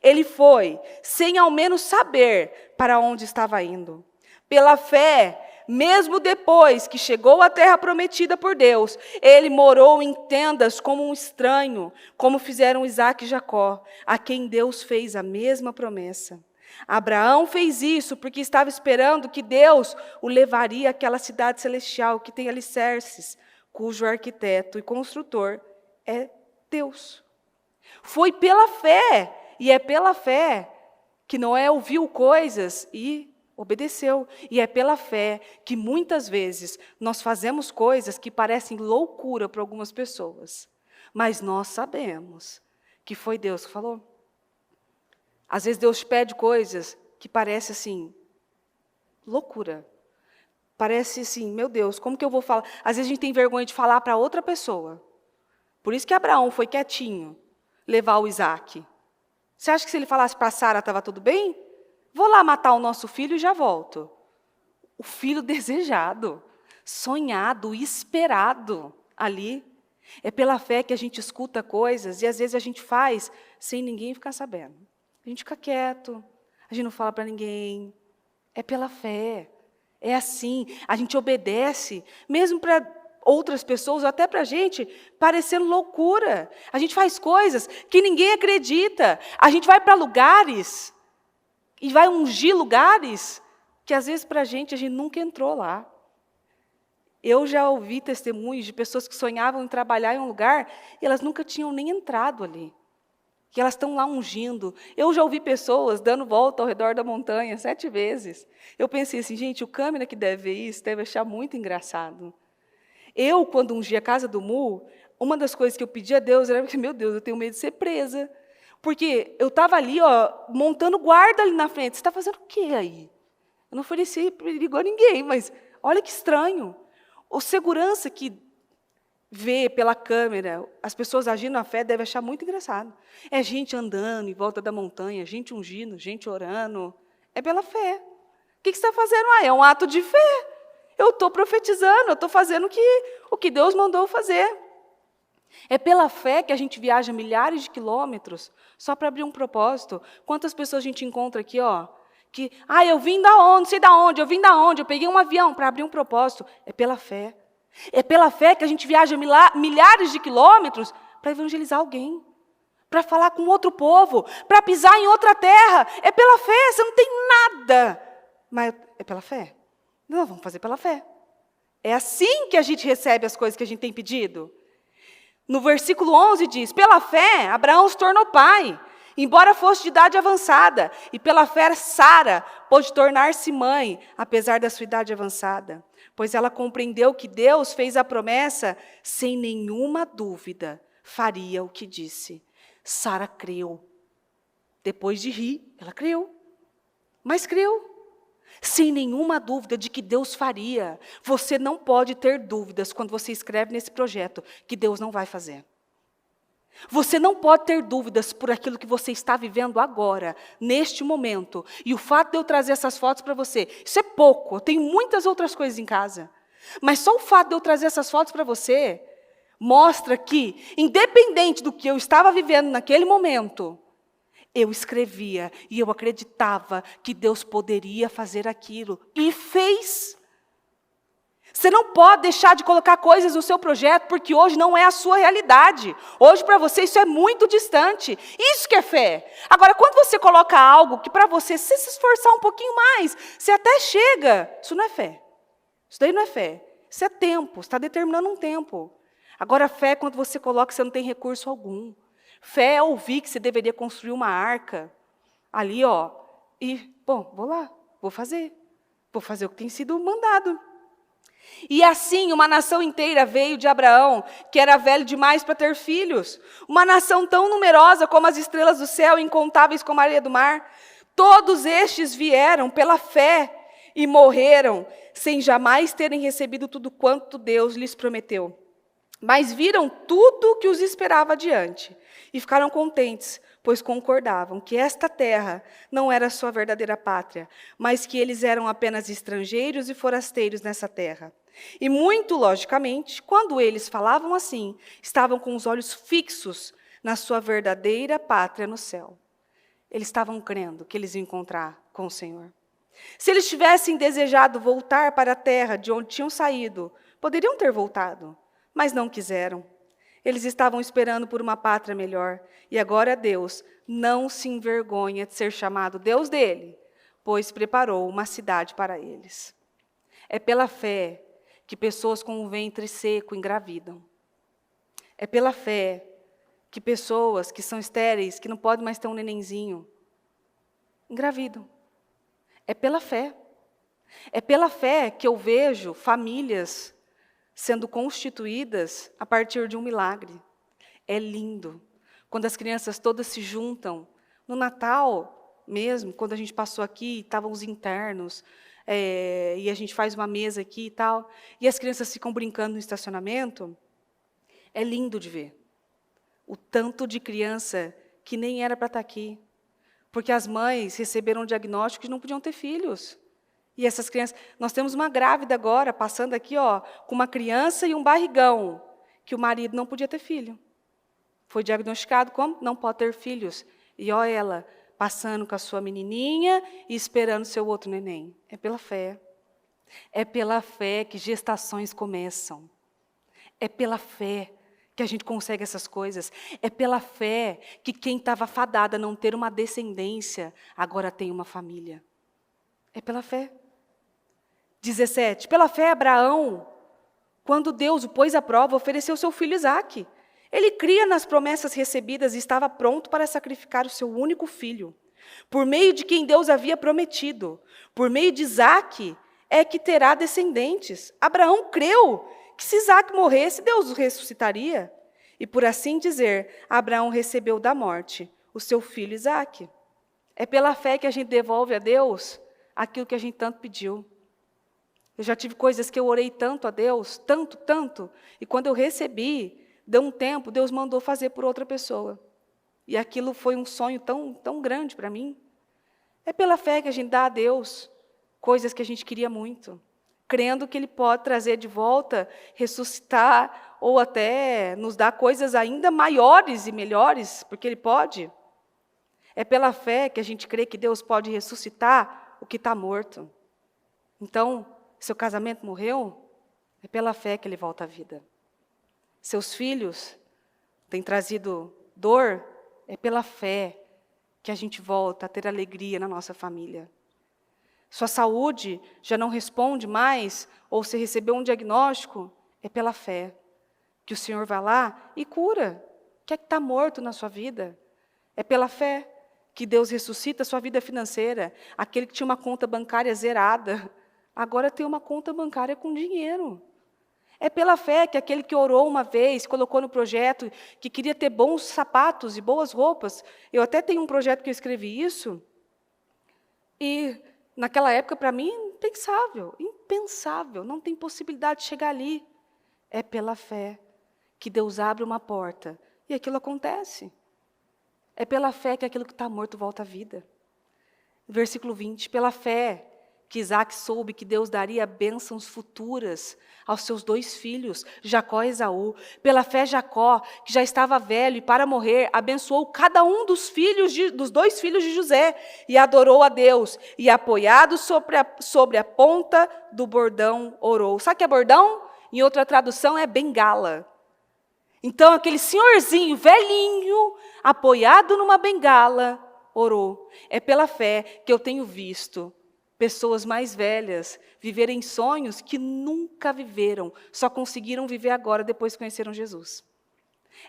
Ele foi, sem ao menos saber para onde estava indo. Pela fé, mesmo depois que chegou à terra prometida por Deus, ele morou em tendas como um estranho, como fizeram Isaque e Jacó, a quem Deus fez a mesma promessa. Abraão fez isso porque estava esperando que Deus o levaria àquela cidade celestial que tem alicerces, cujo arquiteto e construtor é Deus. Foi pela fé, e é pela fé, que Noé ouviu coisas e obedeceu. E é pela fé que muitas vezes nós fazemos coisas que parecem loucura para algumas pessoas, mas nós sabemos que foi Deus que falou. Às vezes Deus pede coisas que parecem assim, loucura. Parece assim, meu Deus, como que eu vou falar? Às vezes a gente tem vergonha de falar para outra pessoa. Por isso que Abraão foi quietinho, levar o Isaque. Você acha que se ele falasse para Sara estava tudo bem? Vou lá matar o nosso filho e já volto. O filho desejado, sonhado, esperado ali. É pela fé que a gente escuta coisas e às vezes a gente faz sem ninguém ficar sabendo. A gente fica quieto, a gente não fala para ninguém. É pela fé. É assim, a gente obedece, mesmo para outras pessoas, ou até para a gente, parecendo loucura. A gente faz coisas que ninguém acredita. A gente vai para lugares e vai ungir lugares que às vezes para a gente nunca entrou lá. Eu já ouvi testemunhos de pessoas que sonhavam em trabalhar em um lugar e elas nunca tinham nem entrado ali. Que elas estão lá ungindo. Eu já ouvi pessoas dando volta ao redor da montanha 7 vezes. Eu pensei assim, gente, o câmera que deve ver isso deve achar muito engraçado. Eu, quando ungi a casa do Mu, uma das coisas que eu pedi a Deus era que, meu Deus, eu tenho medo de ser presa. Porque eu estava ali, montando guarda ali na frente. Você está fazendo o quê aí? Eu não ofereci perigo a ninguém, mas olha que estranho. O segurança que vê pela câmera as pessoas agindo na fé deve achar muito engraçado. É gente andando em volta da montanha, gente ungindo, gente orando. É pela fé. O que você está fazendo? É um ato de fé. Eu estou profetizando, eu estou fazendo o que Deus mandou fazer. É pela fé que a gente viaja milhares de quilômetros só para abrir um propósito. Quantas pessoas a gente encontra aqui, eu vim da onde, não sei da onde, eu peguei um avião para abrir um propósito. É pela fé. É pela fé que a gente viaja milhares de quilômetros para evangelizar alguém, para falar com outro povo, para pisar em outra terra. É pela fé, você não tem nada. Mas é pela fé? Não, vamos fazer pela fé. É assim que a gente recebe as coisas que a gente tem pedido. No versículo 11 diz, pela fé, Abraão se tornou pai, embora fosse de idade avançada. E pela fé, Sara pôde tornar-se mãe, apesar da sua idade avançada. Pois ela compreendeu que Deus fez a promessa sem nenhuma dúvida, faria o que disse. Sara creu. Depois de rir, ela creu. Mas creu. Sem nenhuma dúvida de que Deus faria. Você não pode ter dúvidas quando você escreve nesse projeto que Deus não vai fazer. Você não pode ter dúvidas por aquilo que você está vivendo agora, neste momento. E o fato de eu trazer essas fotos para você, isso é pouco, eu tenho muitas outras coisas em casa. Mas só o fato de eu trazer essas fotos para você, mostra que, independente do que eu estava vivendo naquele momento, eu escrevia e eu acreditava que Deus poderia fazer aquilo. E fez. Você não pode deixar de colocar coisas no seu projeto, porque hoje não é a sua realidade. Hoje, para você, isso é muito distante. Isso que é fé. Agora, quando você coloca algo que para você, se esforçar um pouquinho mais, você até chega. Isso não é fé. Isso daí não é fé. Isso é tempo. Você está determinando um tempo. Agora, fé é quando você coloca que você não tem recurso algum. Fé é ouvir que você deveria construir uma arca. Ali, vou lá, vou fazer. Vou fazer o que tem sido mandado. E assim, uma nação inteira veio de Abraão, que era velho demais para ter filhos. Uma nação tão numerosa como as estrelas do céu, incontáveis como a areia do mar. Todos estes vieram pela fé e morreram, sem jamais terem recebido tudo quanto Deus lhes prometeu. Mas viram tudo que os esperava adiante e ficaram contentes, pois concordavam que esta terra não era sua verdadeira pátria, mas que eles eram apenas estrangeiros e forasteiros nessa terra. E muito logicamente, quando eles falavam assim, estavam com os olhos fixos na sua verdadeira pátria no céu. Eles estavam crendo que eles iam encontrar com o Senhor. Se eles tivessem desejado voltar para a terra de onde tinham saído, poderiam ter voltado, mas não quiseram. Eles estavam esperando por uma pátria melhor, e agora Deus não se envergonha de ser chamado Deus dele, pois preparou uma cidade para eles. É pela fé que pessoas com o ventre seco engravidam. É pela fé que pessoas que são estéreis, que não podem mais ter um nenenzinho, engravidam. É pela fé. É pela fé que eu vejo famílias sendo constituídas a partir de um milagre. É lindo. Quando as crianças todas se juntam, no Natal mesmo, quando a gente passou aqui, estavam os internos, e a gente faz uma mesa aqui e tal, e as crianças ficam brincando no estacionamento, é lindo de ver. O tanto de criança que nem era para estar aqui, porque as mães receberam um diagnóstico de não podiam ter filhos. E essas crianças, nós temos uma grávida agora, passando aqui, com uma criança e um barrigão, que o marido não podia ter filho. Foi diagnosticado como? Não pode ter filhos. E ela, passando com a sua menininha e esperando seu outro neném. É pela fé. É pela fé que gestações começam. É pela fé que a gente consegue essas coisas. É pela fé que quem estava fadada a não ter uma descendência, agora tem uma família. É pela fé. 17. Pela fé, Abraão, quando Deus o pôs à prova, ofereceu seu filho Isaque. Ele cria nas promessas recebidas e estava pronto para sacrificar o seu único filho, por meio de quem Deus havia prometido. Por meio de Isaque é que terá descendentes. Abraão creu que se Isaque morresse, Deus o ressuscitaria. E por assim dizer, Abraão recebeu da morte o seu filho Isaque. É pela fé que a gente devolve a Deus aquilo que a gente tanto pediu. Eu já tive coisas que eu orei tanto a Deus, tanto, e quando eu recebi, deu um tempo, Deus mandou fazer por outra pessoa. E aquilo foi um sonho tão grande para mim. É pela fé que a gente dá a Deus coisas que a gente queria muito, crendo que Ele pode trazer de volta, ressuscitar, ou até nos dar coisas ainda maiores e melhores, porque Ele pode. É pela fé que a gente crê que Deus pode ressuscitar o que está morto. Então, seu casamento morreu, é pela fé que ele volta à vida. Seus filhos têm trazido dor, é pela fé que a gente volta a ter alegria na nossa família. Sua saúde já não responde mais, ou se recebeu um diagnóstico, é pela fé que o Senhor vai lá e cura. O que é que está morto na sua vida? É pela fé que Deus ressuscita a sua vida financeira. Aquele que tinha uma conta bancária zerada, agora tem uma conta bancária com dinheiro. É pela fé que aquele que orou uma vez, colocou no projeto, que queria ter bons sapatos e boas roupas. Eu até tenho um projeto que eu escrevi isso. E naquela época, para mim, impensável. Não tem possibilidade de chegar ali. É pela fé que Deus abre uma porta e aquilo acontece. É pela fé que aquilo que está morto volta à vida. Versículo 20, pela fé que Isaque soube que Deus daria bênçãos futuras aos seus 2 filhos, Jacó e Esaú. Pela fé, Jacó, que já estava velho e para morrer, abençoou cada um dos 2 filhos de José e adorou a Deus. E apoiado sobre a ponta do bordão, orou. Sabe o que é bordão? Em outra tradução é bengala. Então, aquele senhorzinho, velhinho, apoiado numa bengala, orou. É pela fé que eu tenho visto pessoas mais velhas viverem sonhos que nunca viveram, só conseguiram viver agora, depois que conheceram Jesus.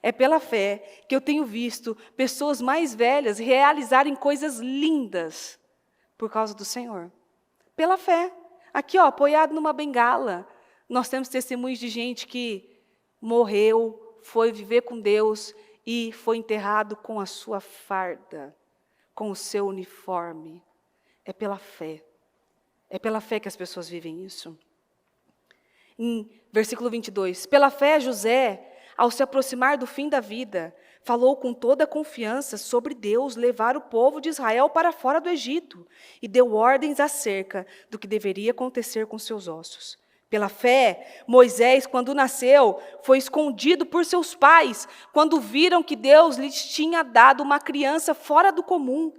É pela fé que eu tenho visto pessoas mais velhas realizarem coisas lindas por causa do Senhor. Pela fé. Aqui, apoiado numa bengala, nós temos testemunhos de gente que morreu, foi viver com Deus e foi enterrado com a sua farda, com o seu uniforme. É pela fé. É pela fé que as pessoas vivem isso. Em versículo 22, pela fé José, ao se aproximar do fim da vida, falou com toda a confiança sobre Deus levar o povo de Israel para fora do Egito e deu ordens acerca do que deveria acontecer com seus ossos. Pela fé, Moisés, quando nasceu, foi escondido por seus pais, quando viram que Deus lhes tinha dado uma criança fora do comum.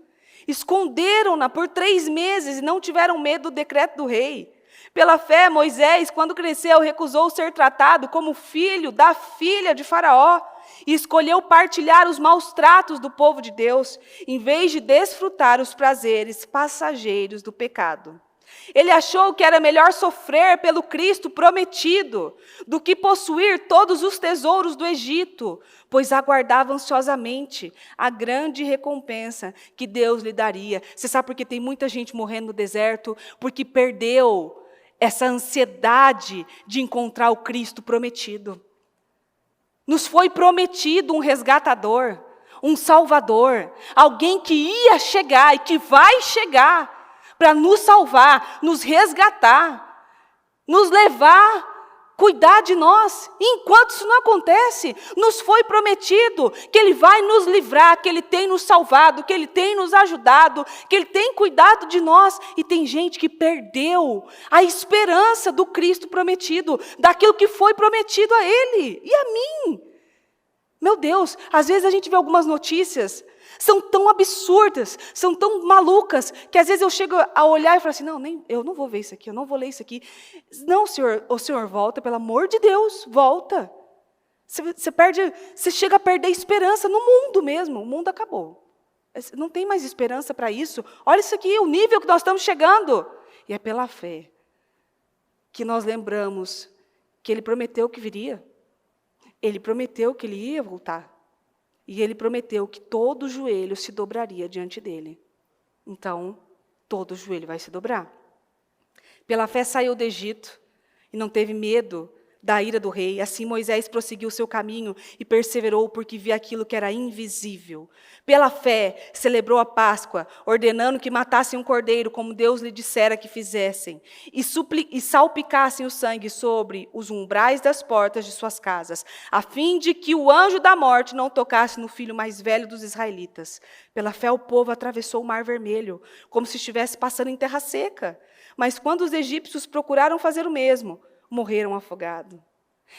Esconderam-na por 3 meses e não tiveram medo do decreto do rei. Pela fé, Moisés, quando cresceu, recusou ser tratado como filho da filha de Faraó e escolheu partilhar os maus tratos do povo de Deus, em vez de desfrutar os prazeres passageiros do pecado. Ele achou que era melhor sofrer pelo Cristo prometido do que possuir todos os tesouros do Egito, pois aguardava ansiosamente a grande recompensa que Deus lhe daria. Você sabe por que tem muita gente morrendo no deserto? Porque perdeu essa ansiedade de encontrar o Cristo prometido. Nos foi prometido um resgatador, um salvador, alguém que ia chegar e que vai chegar para nos salvar, nos resgatar, nos levar, cuidar de nós. E enquanto isso não acontece, nos foi prometido que Ele vai nos livrar, que Ele tem nos salvado, que Ele tem nos ajudado, que Ele tem cuidado de nós. E tem gente que perdeu a esperança do Cristo prometido, daquilo que foi prometido a Ele e a mim. Meu Deus, às vezes a gente vê algumas notícias, são tão absurdas, são tão malucas, que às vezes eu chego a olhar e falo assim, não, eu não vou ver isso aqui, eu não vou ler isso aqui. Não, senhor, o senhor volta, pelo amor de Deus, volta. Você chega a perder esperança no mundo mesmo, o mundo acabou. Não tem mais esperança para isso. Olha isso aqui, o nível que nós estamos chegando. E é pela fé que nós lembramos que Ele prometeu que viria. Ele prometeu que Ele ia voltar. E Ele prometeu que todo joelho se dobraria diante dEle. Então, todo joelho vai se dobrar. Pela fé saiu do Egito e não teve medo da ira do rei. Assim Moisés prosseguiu seu caminho e perseverou porque via aquilo que era invisível. Pela fé celebrou a Páscoa, ordenando que matassem um cordeiro, como Deus lhe dissera que fizessem, e salpicassem o sangue sobre os umbrais das portas de suas casas, a fim de que o anjo da morte não tocasse no filho mais velho dos israelitas. Pela fé o povo atravessou o Mar Vermelho, como se estivesse passando em terra seca. Mas quando os egípcios procuraram fazer o mesmo, morreram afogados.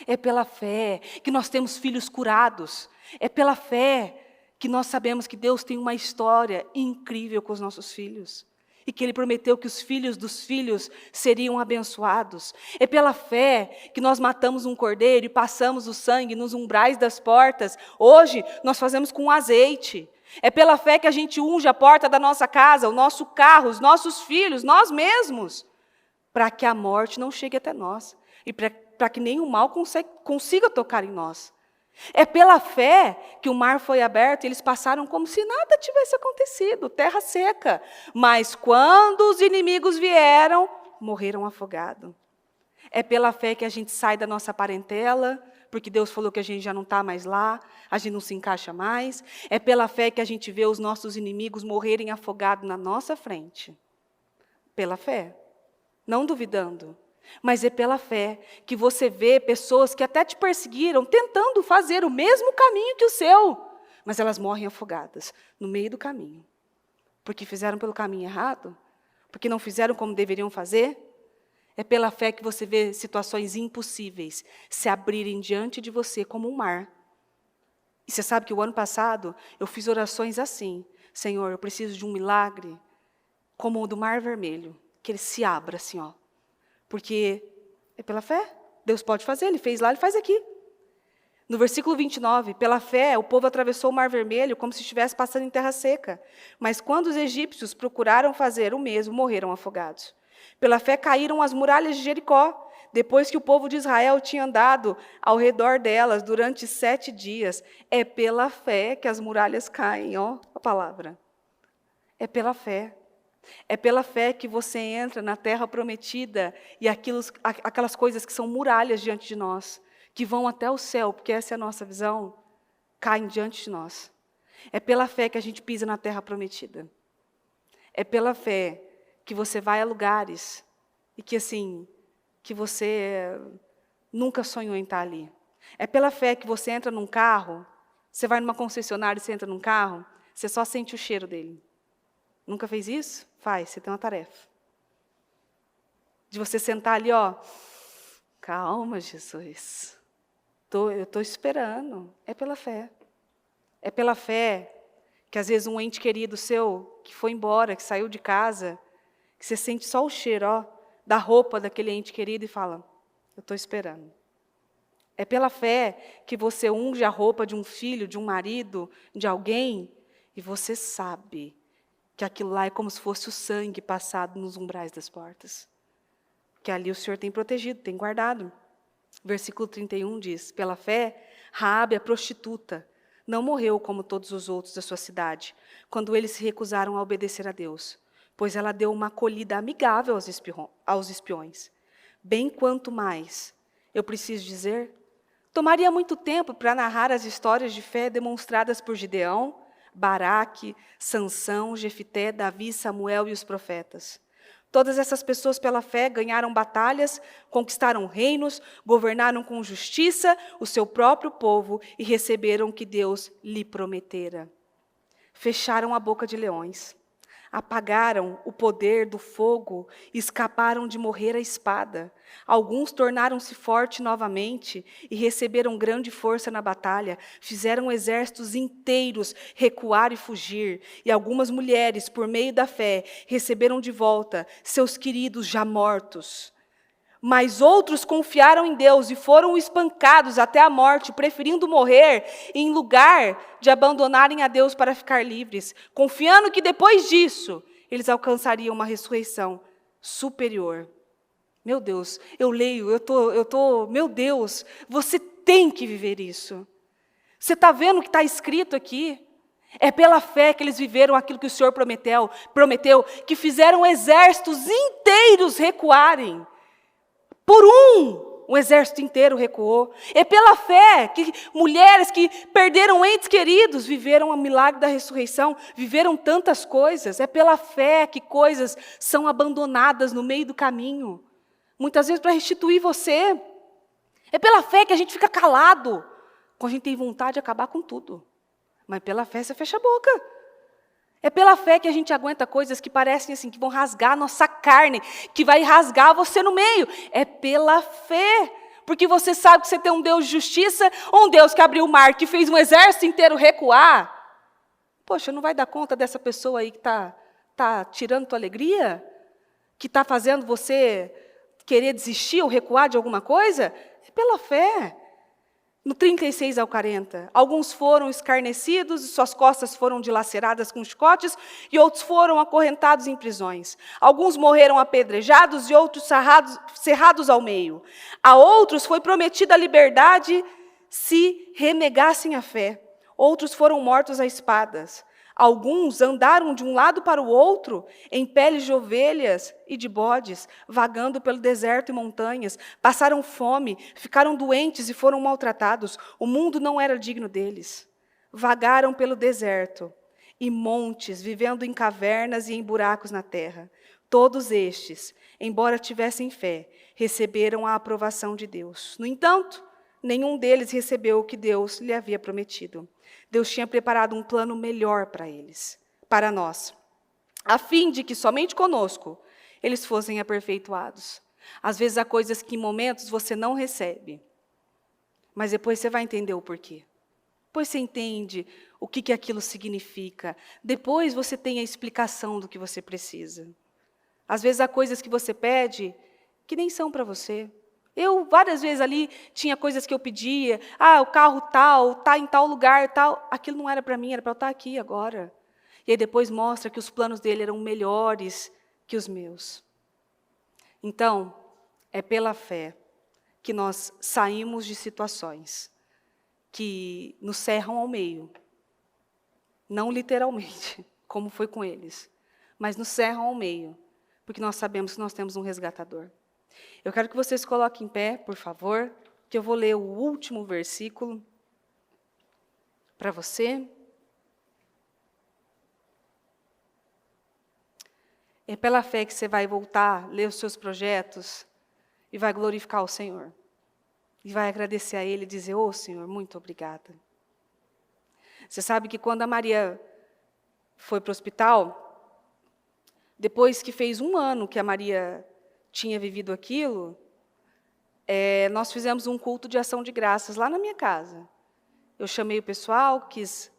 É pela fé que nós temos filhos curados. É pela fé que nós sabemos que Deus tem uma história incrível com os nossos filhos. E que Ele prometeu que os filhos dos filhos seriam abençoados. É pela fé que nós matamos um cordeiro e passamos o sangue nos umbrais das portas. Hoje, nós fazemos com azeite. É pela fé que a gente unge a porta da nossa casa, o nosso carro, os nossos filhos, nós mesmos, para que a morte não chegue até nós e para que nenhum mal consiga tocar em nós. É pela fé que o mar foi aberto e eles passaram como se nada tivesse acontecido, terra seca. Mas quando os inimigos vieram, morreram afogados. É pela fé que a gente sai da nossa parentela, porque Deus falou que a gente já não está mais lá, a gente não se encaixa mais. É pela fé que a gente vê os nossos inimigos morrerem afogados na nossa frente. Pela fé. Não duvidando. Mas é pela fé que você vê pessoas que até te perseguiram, tentando fazer o mesmo caminho que o seu, mas elas morrem afogadas no meio do caminho. Porque fizeram pelo caminho errado? Porque não fizeram como deveriam fazer? É pela fé que você vê situações impossíveis se abrirem diante de você como um mar. E você sabe que o ano passado eu fiz orações assim: Senhor, eu preciso de um milagre como o do Mar Vermelho, que ele se abra assim, ó. Porque é pela fé. Deus pode fazer, Ele fez lá, Ele faz aqui. No versículo 29, pela fé, o povo atravessou o Mar Vermelho como se estivesse passando em terra seca. Mas quando os egípcios procuraram fazer o mesmo, morreram afogados. Pela fé caíram as muralhas de Jericó, depois que o povo de Israel tinha andado ao redor delas durante 7 dias. É pela fé que as muralhas caem, ó, a palavra. É pela fé. É pela fé que você entra na terra prometida e aquelas coisas que são muralhas diante de nós, que vão até o céu, porque essa é a nossa visão, caem diante de nós. É pela fé que a gente pisa na terra prometida. É pela fé que você vai a lugares e que assim, que você nunca sonhou em estar ali. É pela fé que você entra num carro, você vai numa concessionária e você entra num carro, você só sente o cheiro dele. Nunca fez isso? Faz, você tem uma tarefa. De você sentar ali, ó, calma, Jesus. Eu estou esperando. É pela fé. É pela fé que às vezes um ente querido seu, que foi embora, que saiu de casa, que você sente só o cheiro, ó, da roupa daquele ente querido e fala, eu estou esperando. É pela fé que você unge a roupa de um filho, de um marido, de alguém, e você sabe que aquilo lá é como se fosse o sangue passado nos umbrais das portas. Que ali o Senhor tem protegido, tem guardado. Versículo 31 diz, pela fé, Raabe, a prostituta, não morreu como todos os outros da sua cidade, quando eles se recusaram a obedecer a Deus, pois ela deu uma acolhida amigável aos espiões. Bem quanto mais, eu preciso dizer, tomaria muito tempo para narrar as histórias de fé demonstradas por Gideão, Baraque, Sansão, Jefité, Davi, Samuel e os profetas. Todas essas pessoas, pela fé, ganharam batalhas, conquistaram reinos, governaram com justiça o seu próprio povo e receberam o que Deus lhe prometera. Fecharam a boca de leões, apagaram o poder do fogo e escaparam de morrer à espada. Alguns tornaram-se fortes novamente e receberam grande força na batalha. Fizeram exércitos inteiros recuar e fugir. E algumas mulheres, por meio da fé, receberam de volta seus queridos já mortos. Mas outros confiaram em Deus e foram espancados até a morte, preferindo morrer em lugar de abandonarem a Deus para ficar livres, confiando que depois disso eles alcançariam uma ressurreição superior. Meu Deus, eu leio, meu Deus, você tem que viver isso. Você está vendo o que está escrito aqui? É pela fé que eles viveram aquilo que o Senhor prometeu, que fizeram exércitos inteiros recuarem. Por um exército inteiro recuou. É pela fé que mulheres que perderam entes queridos viveram o milagre da ressurreição, viveram tantas coisas. É pela fé que coisas são abandonadas no meio do caminho. Muitas vezes para restituir você. É pela fé que a gente fica calado, quando a gente tem vontade de acabar com tudo. Mas pela fé você fecha a boca. É pela fé que a gente aguenta coisas que parecem assim, que vão rasgar a nossa carne, que vai rasgar você no meio. É pela fé. Porque você sabe que você tem um Deus de justiça, ou um Deus que abriu o mar, que fez um exército inteiro recuar. Poxa, não vai dar conta dessa pessoa aí que tá tirando tua alegria? Que está fazendo você querer desistir ou recuar de alguma coisa? É pela fé. No 36 ao 40, alguns foram escarnecidos, e suas costas foram dilaceradas com chicotes, e outros foram acorrentados em prisões. Alguns morreram apedrejados e outros cerrados ao meio. A outros foi prometida a liberdade se renegassem a fé. Outros foram mortos a espadas. Alguns andaram de um lado para o outro, em peles de ovelhas e de bodes, vagando pelo deserto e montanhas, passaram fome, ficaram doentes e foram maltratados. O mundo não era digno deles. Vagaram pelo deserto e montes, vivendo em cavernas e em buracos na terra. Todos estes, embora tivessem fé, receberam a aprovação de Deus. No entanto, nenhum deles recebeu o que Deus lhe havia prometido. Deus tinha preparado um plano melhor para eles, para nós, a fim de que somente conosco eles fossem aperfeiçoados. Às vezes há coisas que em momentos você não recebe, mas depois você vai entender o porquê. Depois você entende o que aquilo significa. Depois você tem a explicação do que você precisa. Às vezes há coisas que você pede que nem são para você. Eu, várias vezes ali, tinha coisas que eu pedia. O carro tal, está em tal lugar, tal. Aquilo não era para mim, era para eu estar aqui agora. E aí depois mostra que os planos dele eram melhores que os meus. Então, é pela fé que nós saímos de situações que nos cerram ao meio. Não literalmente, como foi com eles, mas nos cerram ao meio, porque nós sabemos que nós temos um resgatador. Eu quero que vocês coloquem em pé, por favor, que eu vou ler o último versículo para você. É pela fé que você vai voltar, ler os seus projetos e vai glorificar o Senhor. E vai agradecer a Ele e dizer, ô Senhor, muito obrigada. Você sabe que quando a Maria foi para o hospital, depois que fez 1 ano que a Maria tinha vivido aquilo, nós fizemos um culto de ação de graças lá na minha casa. Eu chamei o pessoal, quis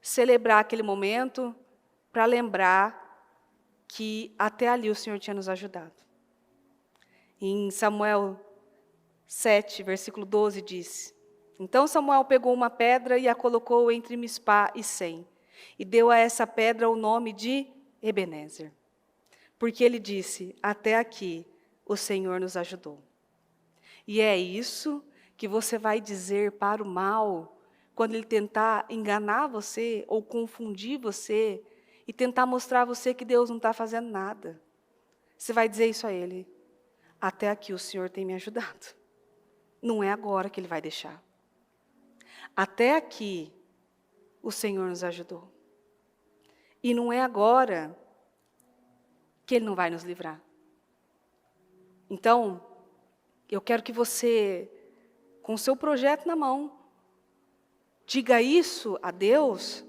celebrar aquele momento, para lembrar que até ali o Senhor tinha nos ajudado. Em Samuel 7, versículo 12, diz: Então Samuel pegou uma pedra e a colocou entre Mispá e Sem, e deu a essa pedra o nome de Ebenezer, porque ele disse, até aqui o Senhor nos ajudou. E é isso que você vai dizer para o mal, quando ele tentar enganar você, ou confundir você, e tentar mostrar a você que Deus não está fazendo nada. Você vai dizer isso a ele, até aqui o Senhor tem me ajudado. Não é agora que Ele vai deixar. Até aqui, o Senhor nos ajudou. E não é agora que Ele não vai nos livrar. Então, eu quero que você, com o seu projeto na mão, diga isso a Deus.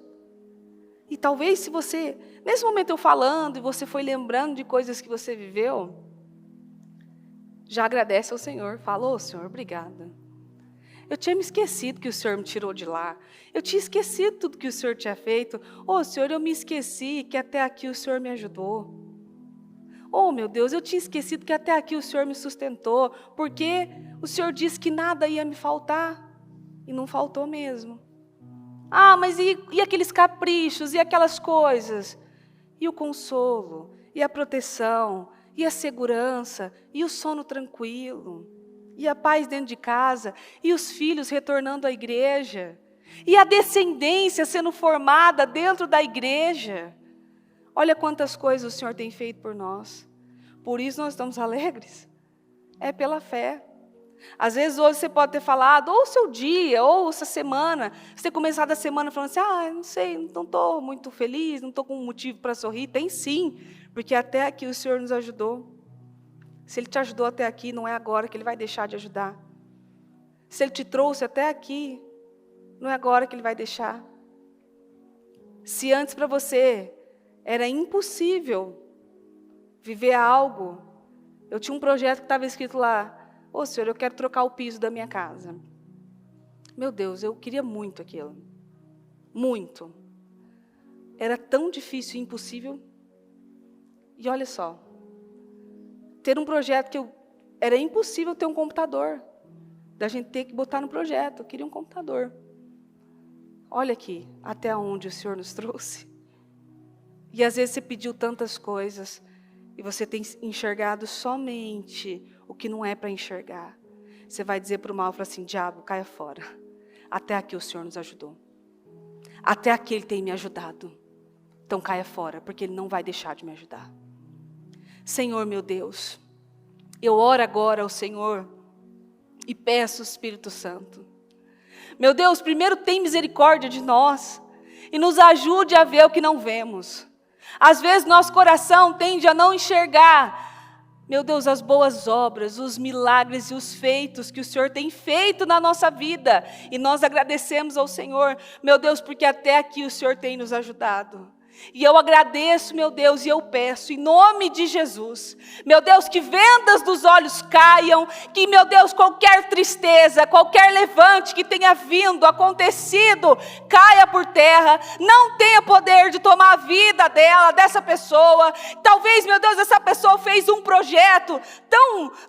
E talvez se você, nesse momento eu falando, e você foi lembrando de coisas que você viveu, já agradece ao Senhor, fala, ô Senhor, obrigada. Eu tinha me esquecido que o Senhor me tirou de lá. Eu tinha esquecido tudo que o Senhor tinha feito. Ô Senhor, eu me esqueci que até aqui o Senhor me ajudou. Oh meu Deus, eu tinha esquecido que até aqui o Senhor me sustentou, porque o Senhor disse que nada ia me faltar, e não faltou mesmo. Ah, mas e aqueles caprichos, e aquelas coisas? E o consolo, e a proteção, e a segurança, e o sono tranquilo, e a paz dentro de casa, e os filhos retornando à igreja, e a descendência sendo formada dentro da igreja. Olha quantas coisas o Senhor tem feito por nós. Por isso nós estamos alegres. É pela fé. Às vezes hoje você pode ter falado, ou o seu dia, ou essa semana, você ter começado a semana falando assim, não sei, não estou muito feliz, não estou com um motivo para sorrir. Tem sim, porque até aqui o Senhor nos ajudou. Se Ele te ajudou até aqui, não é agora que Ele vai deixar de ajudar. Se Ele te trouxe até aqui, não é agora que Ele vai deixar. Se antes para você era impossível viver algo, eu tinha um projeto que estava escrito lá, ô Senhor, eu quero trocar o piso da minha casa. Meu Deus, eu queria muito aquilo. Muito. Era tão difícil e impossível. E olha só, ter um projeto que era impossível ter um computador. Da gente ter que botar no projeto, eu queria um computador. Olha aqui, até onde o Senhor nos trouxe. E às vezes você pediu tantas coisas, e você tem enxergado somente o que não é para enxergar. Você vai dizer para o mal, fala assim, diabo, caia fora. Até aqui o Senhor nos ajudou. Até aqui Ele tem me ajudado. Então caia fora, porque Ele não vai deixar de me ajudar. Senhor meu Deus, eu oro agora ao Senhor e peço o Espírito Santo. Meu Deus, primeiro tem misericórdia de nós e nos ajude a ver o que não vemos. Às vezes nosso coração tende a não enxergar, meu Deus, as boas obras, os milagres e os feitos que o Senhor tem feito na nossa vida. E nós agradecemos ao Senhor, meu Deus, porque até aqui o Senhor tem nos ajudado. E eu agradeço, meu Deus, e eu peço, em nome de Jesus, meu Deus, que vendas dos olhos caiam, que, meu Deus, qualquer tristeza, qualquer levante que tenha vindo, acontecido, caia por terra, não tenha poder de tomar a vida dessa pessoa. Talvez, meu Deus, essa pessoa fez um projeto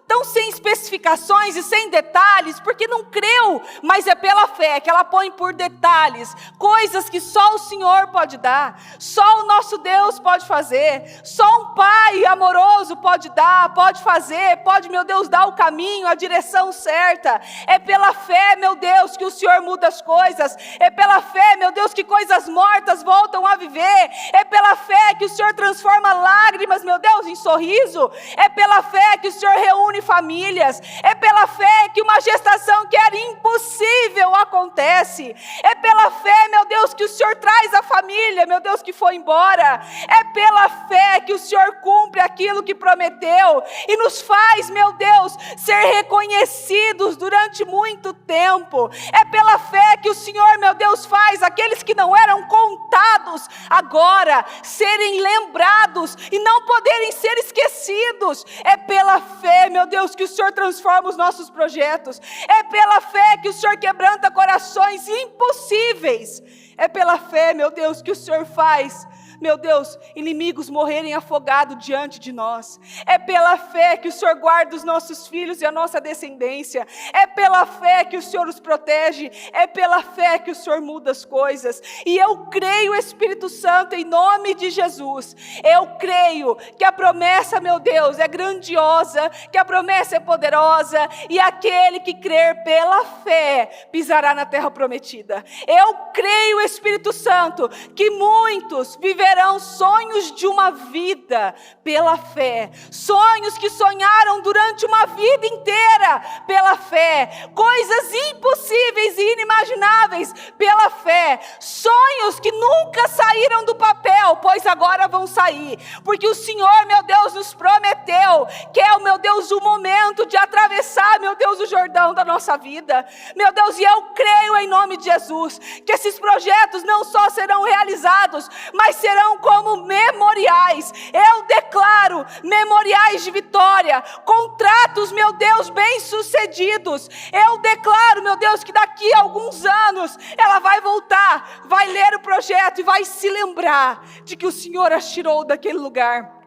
tão sem especificações e sem detalhes, porque não creu, mas é pela fé que ela põe por detalhes, coisas que só o Senhor pode dar, só o nosso Deus pode fazer, só um Pai amoroso pode dar, pode fazer, pode, meu Deus, dar o caminho, a direção certa. É pela fé, meu Deus, que o Senhor muda as coisas. É pela fé, meu Deus, que coisas mortas voltam a viver. É pela fé que o Senhor transforma lágrimas, meu Deus, em sorriso. É pela fé que o Senhor reúne famílias. É pela fé que uma gestação que era impossível acontece. É pela fé, meu Deus, que o Senhor traz a família, meu Deus, que foi embora. É pela fé que o Senhor cumpre aquilo que prometeu e nos faz, meu Deus, ser reconhecidos durante muito tempo. É pela fé que o Senhor, meu Deus, faz aqueles que não eram contados agora serem lembrados e não poderem ser esquecidos. É pela fé, meu Deus, que o Senhor transforma os nossos projetos. É pela fé que o Senhor quebranta corações impossíveis. É pela fé, meu Deus, que o Senhor faz, meu Deus, inimigos morrerem afogados diante de nós. É pela fé que o Senhor guarda os nossos filhos e a nossa descendência. É pela fé que o Senhor os protege. É pela fé que o Senhor muda as coisas. E eu creio, Espírito Santo, em nome de Jesus. Eu creio que a promessa, meu Deus, é grandiosa, que a promessa é poderosa, e aquele que crer pela fé pisará na terra prometida. Eu creio, Espírito Santo, que muitos viverão sonhos de uma vida pela fé, sonhos que sonharam durante uma vida inteira pela fé, coisas impossíveis e inimagináveis pela fé, sonhos que nunca saíram do papel, pois agora vão sair, porque o Senhor, meu Deus, nos prometeu que é, meu Deus, o momento de atravessar, meu Deus, o Jordão da nossa vida, meu Deus, e eu creio em nome de Jesus, que esses projetos não só serão realizados, mas serão como memoriais. Eu declaro memoriais de vitória, contratos, meu Deus, bem-sucedidos. Eu declaro, meu Deus, que daqui a alguns anos ela vai voltar, vai ler o projeto e vai se lembrar de que o Senhor as tirou daquele lugar.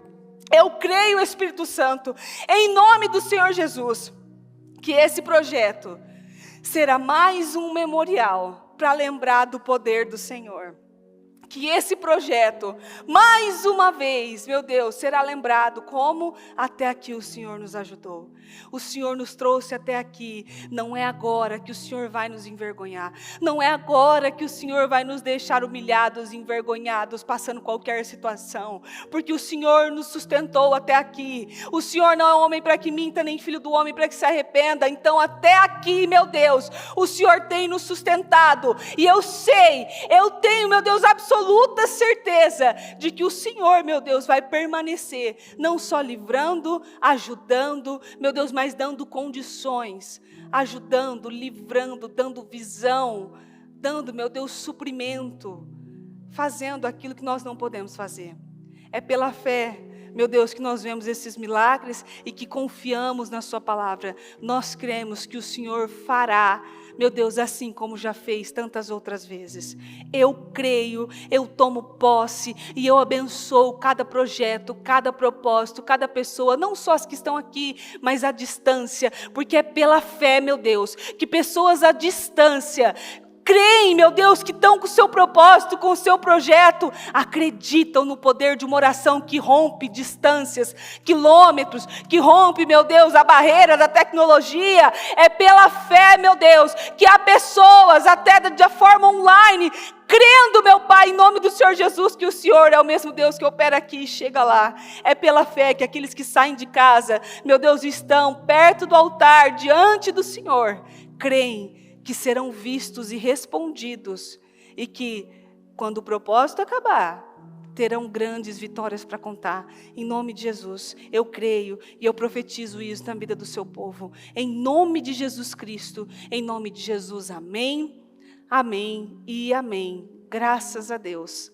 Eu creio, Espírito Santo, em nome do Senhor Jesus, que esse projeto será mais um memorial para lembrar do poder do Senhor. Que esse projeto, mais uma vez, meu Deus, será lembrado como até aqui o Senhor nos ajudou. O Senhor nos trouxe até aqui. Não é agora que o Senhor vai nos envergonhar. Não é agora que o Senhor vai nos deixar humilhados, envergonhados, passando qualquer situação. Porque o Senhor nos sustentou até aqui. O Senhor não é homem para que minta, nem filho do homem para que se arrependa. Então até aqui, meu Deus, o Senhor tem nos sustentado. E eu sei, eu tenho, meu Deus, absoluta certeza de que o Senhor, meu Deus, vai permanecer, não só livrando, ajudando, meu Deus, mas dando condições, ajudando, livrando, dando visão, dando, meu Deus, suprimento, fazendo aquilo que nós não podemos fazer. É pela fé, meu Deus, que nós vemos esses milagres e que confiamos na sua palavra. Nós cremos que o Senhor fará, meu Deus, assim como já fez tantas outras vezes. Eu creio, eu tomo posse e eu abençoo cada projeto, cada propósito, cada pessoa, não só as que estão aqui, mas à distância, porque é pela fé, meu Deus, que pessoas à distância creem, meu Deus, que estão com o seu propósito, com o seu projeto, acreditam no poder de uma oração que rompe distâncias, quilômetros, que rompe, meu Deus, a barreira da tecnologia. É pela fé, meu Deus, que há pessoas, até de forma online, crendo, meu Pai, em nome do Senhor Jesus, que o Senhor é o mesmo Deus que opera aqui e chega lá. É pela fé que aqueles que saem de casa, meu Deus, estão perto do altar, diante do Senhor, creem que serão vistos e respondidos, e que, quando o propósito acabar, terão grandes vitórias para contar. Em nome de Jesus, eu creio e eu profetizo isso na vida do seu povo. Em nome de Jesus Cristo, em nome de Jesus, amém, amém e amém. Graças a Deus.